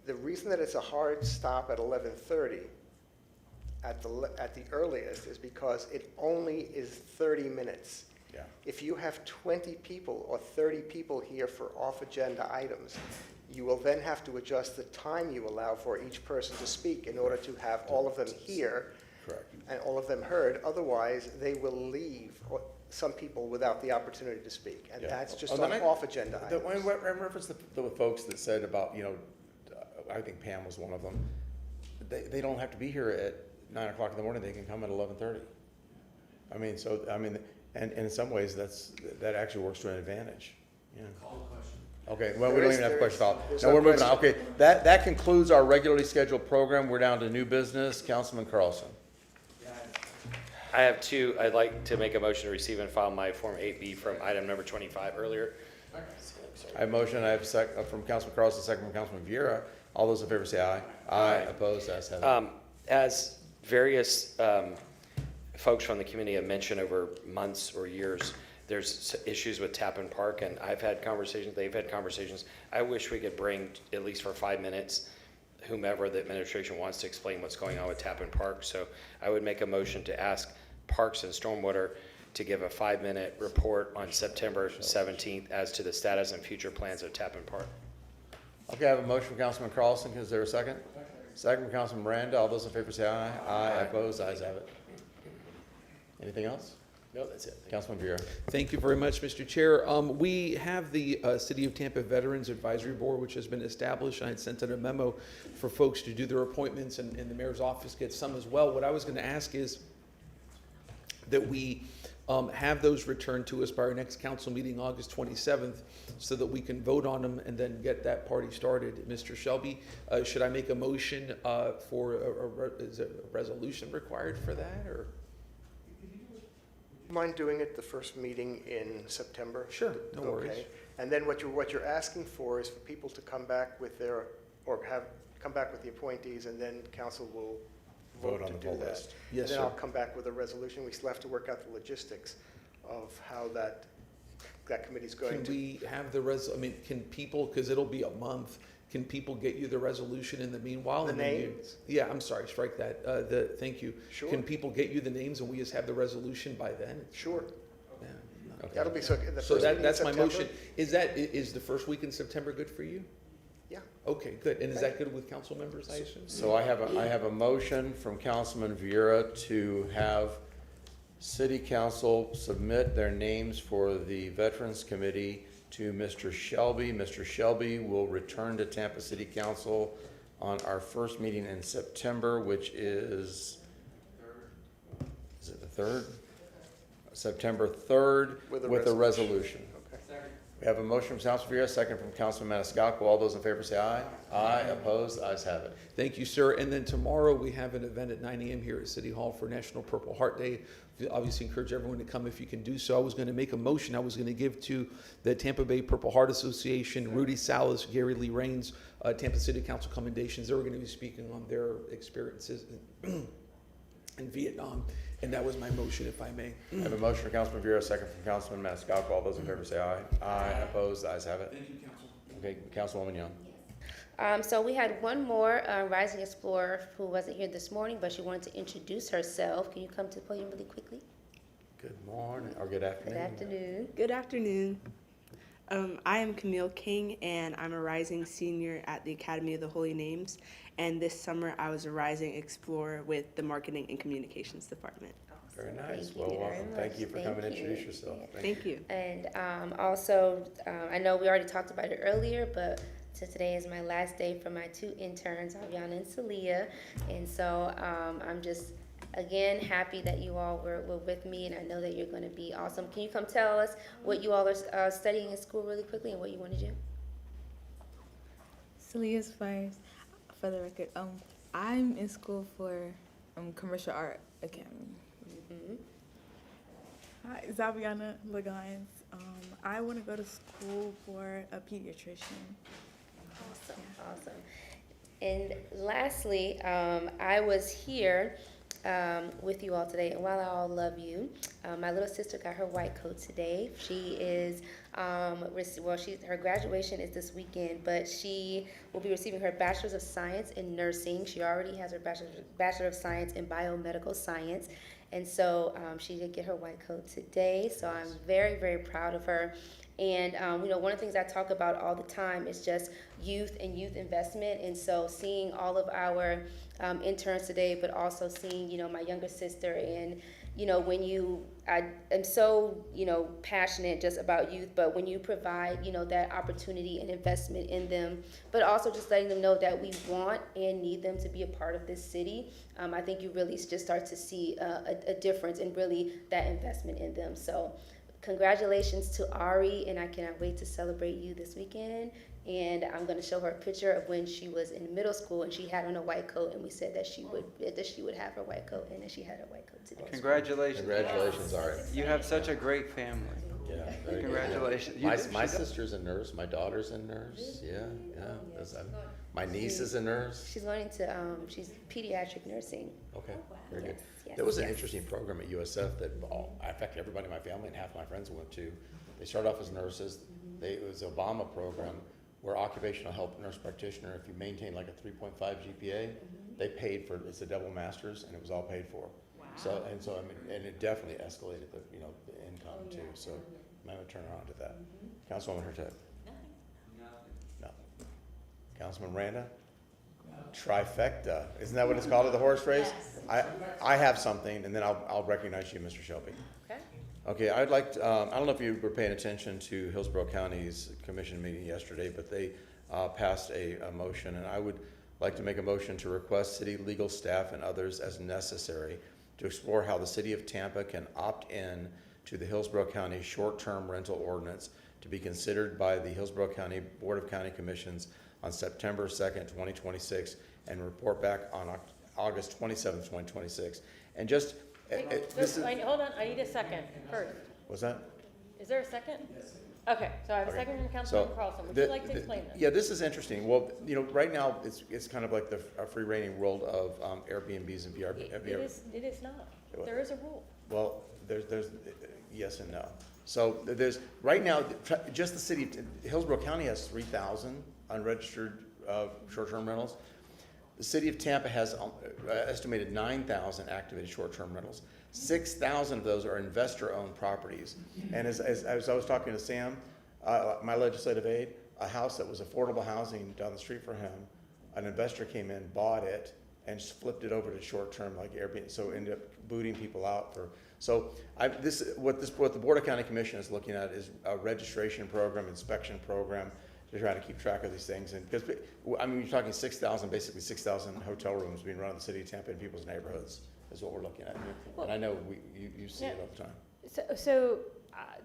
the reason that it's a hard stop at 11:30 at the earliest is because it only is 30 minutes. Yeah. If you have 20 people or 30 people here for off-agenda items, you will then have to adjust the time you allow for each person to speak in order to have all of them here. Correct. And all of them heard. Otherwise, they will leave some people without the opportunity to speak. And Yeah. that's just Oh, on then off-agenda items. I reference the folks that said about, I think Pam was one of them. They don't have to be here at 9 o'clock in the morning. They can come at 11:30. And in some ways, that actually works to an advantage. Yeah. Okay, well, we don't even have a question at all. there's No, no we're moving on. question. Okay, that concludes our regularly scheduled program. We're down to new business. Councilman Carlson. I have two. I'd like to make a motion to receive and file my Form 8B from item number 25 earlier. I have motion, I have from Councilman Carlson, second from Councilman Vieira. All those in favor say aye. Aye. Opposed, ayes have it. As various folks from the community have mentioned over months or years, there's issues with Tappan Park, and I've had conversations, they've had conversations. I wish we could bring, at least for 5 minutes, whomever the administration wants to explain what's going on with Tappan Park. So I would make a motion to ask Parks and Stormwater to give a 5-minute report on September 17th as to the status and future plans of Tappan Park. Okay, I have a motion from Councilman Carlson. Is there a second? Second from Councilman Miranda. All those in favor say aye. Aye. Opposed, ayes have it. Anything else? No, that's it. Councilman Vieira. Thank you very much, Mr. Chair. We have the City of Tampa Veterans Advisory Board, which has been established. I had sent out a memo for folks to do their appointments, and the mayor's office gets some as well. What I was going to ask is that we have those returned to us by our next council meeting, August 27th, so that we can vote on them and then get that party started. Mr. Shelby, should I make a motion is a resolution required for that, or? Mind doing it the first meeting in September? Sure, no worries. Okay. And then what you're asking for is for people to come back with come back with the appointees, and then council will vote on to the do full that. list. Yes, And then sir. I'll come back with a resolution. We still have to work out the logistics of how that committee's going Can to. we have can people, because it'll be a month, can people get you the resolution in the meanwhile? The And then you- names? Yeah, I'm sorry, strike that. Thank you. Sure. Can people get you the names and we just have the resolution by then? Sure. Yeah, okay. That'll be, so the So first meeting in that's my September? motion. Is the first week in September good for you? Yeah. Okay, good. And is that good with council members, I assume? So I have a motion from Councilman Vieira to have City Council submit their names for the Veterans Committee to Mr. Shelby. Mr. Shelby will return to Tampa City Council on our first meeting in September, which is it the 3rd? September 3rd with a resolution. Okay. We have a motion from Councilman Vieira, second from Councilman Maniscalco. All those in favor say aye. Aye. Opposed? Ayes have it. Thank you, sir. And then tomorrow, we have an event at 9 a.m. here at City Hall for National Purple Heart Day. We obviously encourage everyone to come if you can do so. I was going to make a motion I was going to give to the Tampa Bay Purple Heart Association, Rudy Salas, Gary Lee Rains, Tampa City Council commendations. They were going to be speaking on their experiences in Vietnam. And that was my motion, if I may. I have a motion for Councilman Vieira, second from Councilman Maniscalco. All those in favor say aye. Aye. Opposed? Ayes have it. Thank you, Council. Okay, Councilwoman Young. So we had one more Rising Explorer who wasn't here this morning, but she wanted to introduce herself. Can you come to the podium really quickly? Good morning, or good afternoon. Good afternoon. Good afternoon. I am Camille King, and I'm a Rising Senior at the Academy of the Holy Names. And this summer, I was a Rising Explorer with the Marketing and Communications Department. Very nice. Thank you Well, very welcome. much. Thank you for coming to Thank you. introduce yourself. Thank you. And also, I know we already talked about it earlier, but today is my last day for my 2 interns, Aviana and Celia. And so I'm just, again, happy that you all were with me, and I know that you're going to be awesome. Can you come tell us what you all are studying in school really quickly and what you want to do? Celia's first. For the record, I'm in school for Commercial Art Academy. Hi, Zaviana Lagans. I want to go to school for a pediatrician. Awesome, awesome. And lastly, I was here with you all today, and while I all love you, my little sister got her white coat today. She is, her graduation is this weekend, but she will be receiving her Bachelor's of Science in Nursing. She already has her Bachelor of Science in Biomedical Science, and so she did get her white coat today, so I'm very, very proud of her. And, one of the things I talk about all the time is just youth and youth investment. And so seeing all of our interns today, but also seeing, my younger sister and, I am so, passionate just about youth, but when you provide, that opportunity and investment in them, but also just letting them know that we want and need them to be a part of this city, I think you really just start to see a difference in really that investment in them. So congratulations to Ari, and I cannot wait to celebrate you this weekend. And I'm going to show her a picture of when she was in middle school and she had on a white coat, and we said that she would have her white coat, and then she had her white coat today. Congratulations. Congratulations, Ari. You have such a great family. Yeah, very good. Congratulations. My sister's a nurse, my daughter's a nurse, yeah. My niece is a nurse. She's going into, she's pediatric nursing. Okay, very good. Yes, There was an yes. interesting program at USF that, in fact, everybody in my family and half my friends went to. They started off as nurses. It was an Obama program where occupational health nurse practitioner, if you maintain like a 3.5 GPA, they paid for, it's a double master's, and it was all paid for. Wow. So and it definitely escalated the, the income too. So I'm gonna turn around to that. Councilwoman Hurtado? No. Councilman Randa? Trifecta. Isn't that what it's called at the horse race? Yes. I have something, and then I'll recognize you, Mr. Shelby. Okay. Okay, I'd like to, I don't know if you were paying attention to Hillsborough County's commission meeting yesterday, but they passed a motion, and I would like to make a motion to request city legal staff and others as necessary to explore how the city of Tampa can opt in to the Hillsborough County short-term rental ordinance to be considered by the Hillsborough County Board of County Commissions on September 2nd, 2026, and report back on August 27th, 2026. And just, Hold on, I need a second first. what's that? Is there a second? Yes. Okay, so I have a second from Councilman Carlson. Would you like to explain this? Yeah, this is interesting. Well, right now, it's kind of like the free reigning world of Airbnbs and VR. It is not. There is a rule. Well, there's yes and no. So there's, right now, just the city, Hillsborough County has 3,000 unregistered short-term rentals. The city of Tampa has estimated 9,000 activated short-term rentals. 6,000 of those are investor-owned properties. And as I was talking to Sam, my legislative aide, a house that was affordable housing down the street for him, an investor came in, bought it, and just flipped it over to short-term like Airbnb. So ended up booting people out for. So what the Board of County Commission is looking at is a registration program, inspection program, to try to keep track of these things. And because, you're talking 6,000, basically 6,000 hotel rooms being run in the city of Tampa in people's neighborhoods is what we're looking at. And I know you see it all the time. So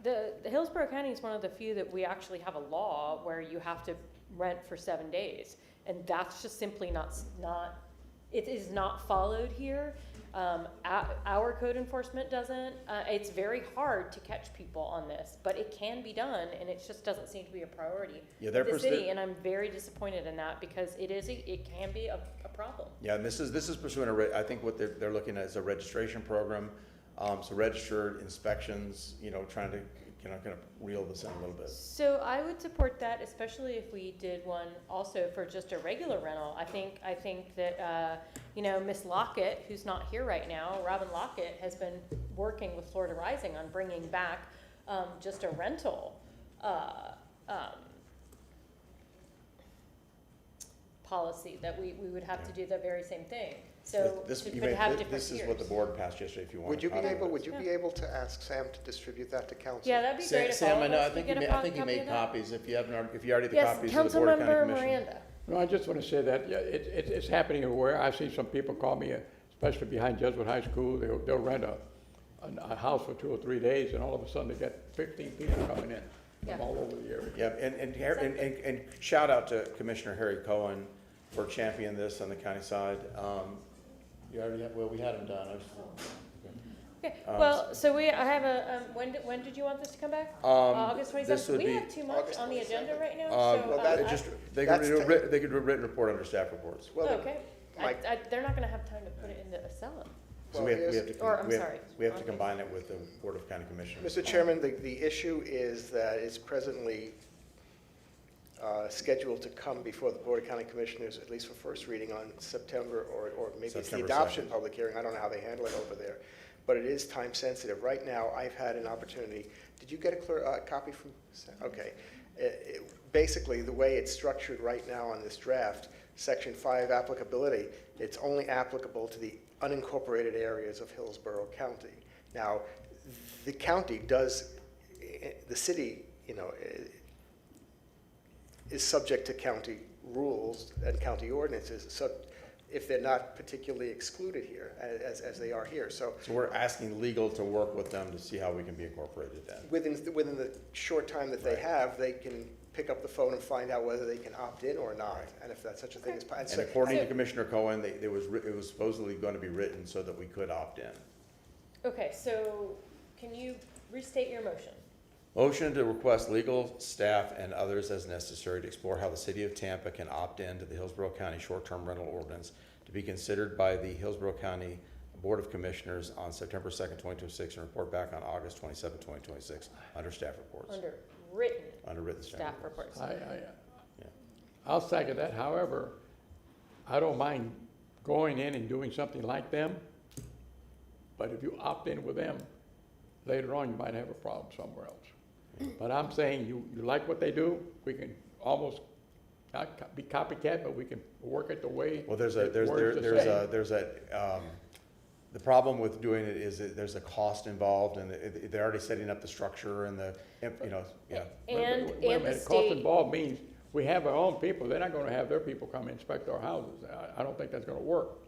the Hillsborough County is one of the few that we actually have a law where you have to rent for 7 days. And that's just simply not, it is not followed here. Our code enforcement doesn't. It's very hard to catch people on this, but it can be done, and it just doesn't seem to be a priority for the city. And I'm very disappointed in that because it can be a problem. Yeah, and this is pursuing I think what they're looking at is a registration program, so registered inspections. Trying to kind of reel this in a little bit. So I would support that, especially if we did one also for just a regular rental. I think that, Miss Lockett, who's not here right now, Robin Lockett, has been working with Florida Rising on bringing back just a rental policy that we would have to do the very same thing. So This different is what the board passed yesterday, if you want. Would you be a copy of it. would you be able to ask Sam to distribute that to council? Yeah, that'd be great if all Sam, of I know, I us think could you get made, a I think you copy made of that. copies, if you haven't, if you already the Yes, copies of the Board of County Councilmember Commission. Miranda. No, I just want to say that, yeah, it's happening everywhere. I've seen some people call me, especially behind Jesuit High School, they'll rent a house for 2 or 3 days, and all of a sudden they get 15 people coming in Yeah. from all over the area. Yeah, and shout out to Commissioner Harry Cohen for championing this on the county side. You already have, well, we had him done. Okay, well, so I have when did you want this to come back? August this 27th? would We be- have too much on the agenda right now, well, that so. just- They could do a written report under staff reports. Well, Okay, Mike- they're not gonna have time to put it into a cell. So Well, we have here's- to, Or, I'm sorry. we have to combine it with the Board of County Commissioners. Mr. Chairman, the issue is that it's presently scheduled to come before the Board of County Commissioners, at least for first reading on September, or maybe it's the September adoption 2nd. public hearing. I don't know how they handle it over there. But it is time sensitive. Right now, I've had an opportunity. Did you get a clear copy from? Okay. Basically, the way it's structured right now on this draft, Section 5 applicability, it's only applicable to the unincorporated areas of Hillsborough County. Now, the county does, the city, is subject to county rules and county ordinances, so if they're not particularly excluded here, as they are here. So So we're asking legal to work with them to see how we can be incorporated then. within the short time that they have, they can pick up the phone and find out whether they can opt in or not, and if that's such a thing as. And according to Commissioner Cohen, it was supposedly going to be written so that we could opt in. Okay, so can you restate your motion? Motion to request legal, staff, and others as necessary to explore how the city of Tampa can opt in to the Hillsborough County short-term rental ordinance to be considered by the Hillsborough County Board of Commissioners on September 2nd, 2026, and report back on August 27th, 2026, under staff reports. Under written staff reports. I'll second that. However, I don't mind going in and doing something like them, but if you opt in with them, later on you might have a problem somewhere else. But I'm saying you like what they do, we can almost not be copycat, but we can work it the way. Well, the problem with doing it is that there's a cost involved, and they're already setting up the structure and yeah. And Wait a the minute, cost state, involved means we have our own people, they're not gonna have their people come inspect our houses. I don't think that's gonna work.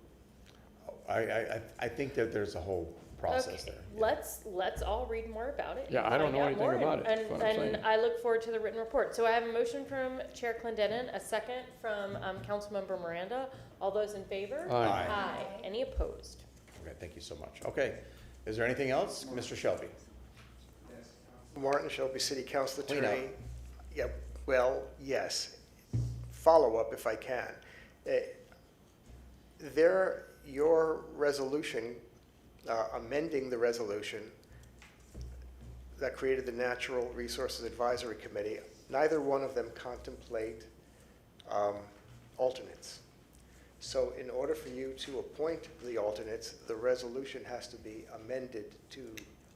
I think that there's a whole process okay, there. let's all read more about it. Yeah, and I don't find know out anything more, about it, and- that's what I'm And saying. I look forward to the written report. So I have a motion from Chair Clendenin, a second from Councilmember Miranda. All those in favor? Aye. Aye. Any opposed? Okay, thank you so much. Okay, is there anything else? Mr. Shelby? Martin Shelby, City Council Clean up. Attorney. Yeah, well, yes. Follow up if I can. Your resolution, amending the resolution that created the Natural Resources Advisory Committee, neither one of them contemplate alternates. So in order for you to appoint the alternates, the resolution has to be amended to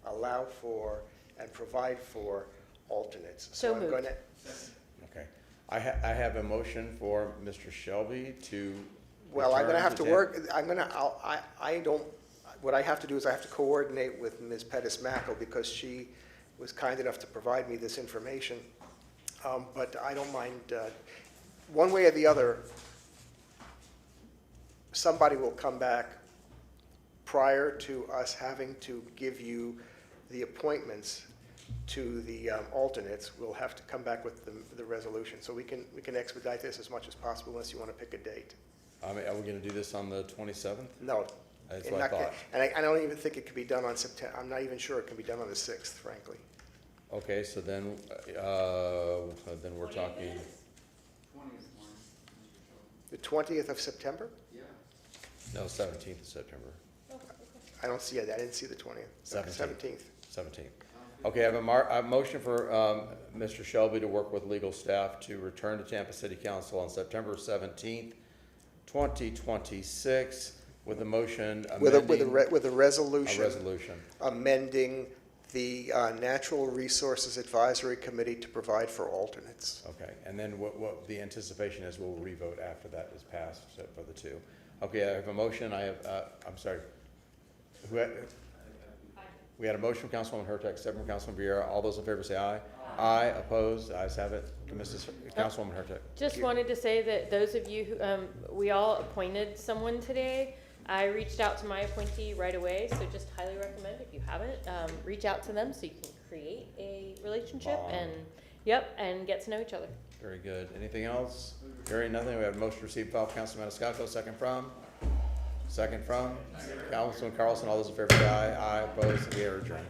allow for and provide for alternates. So I'm moved. going to. Okay. I have a motion for Mr. Shelby to. Well, I'm going to return have to Tam- work, I don't, what I have to do is I have to coordinate with Ms. Pettis-Mackel because she was kind enough to provide me this information. But I don't mind, one way or the other, somebody will come back prior to us having to give you the appointments to the alternates. We'll have to come back with the resolution. So we can expedite this as much as possible unless you want to pick a date. Are we going to do this on the 27th? No. That's In what I that ca- thought. And I don't even think it could be done on September, I'm not even sure it can be done on the 6th, frankly. Okay, so then we're talking, The 20th of September? no, 17th of September. I don't see it, I didn't see the 20th. 17th. 17th. 17th. Okay, I have a motion for Mr. Shelby to work with legal staff to return to Tampa City Council on September 17th, 2026, with a motion amending. With a resolution. A resolution. Amending the Natural Resources Advisory Committee to provide for alternates. Okay, and then what the anticipation is, we'll revote after that is passed for the two. Okay, I have a motion, I'm sorry. We had a motion from Councilwoman Hurtak, second from Councilman Vieira. All those in favor say aye. Aye, opposed, ayes have it. Councilwoman Hurtak. Just wanted to say that those of you who, we all appointed someone today. I reached out to my appointee right away, so just highly recommend, if you haven't, reach out to them so you can create a relationship and get to know each other. Very good. Anything else? Hearing nothing, we have a motion to receive file from Councilman Maniscalco, second from? Second from? Councilman Carlson. All those in favor say aye. Aye, opposed, we are adjourned.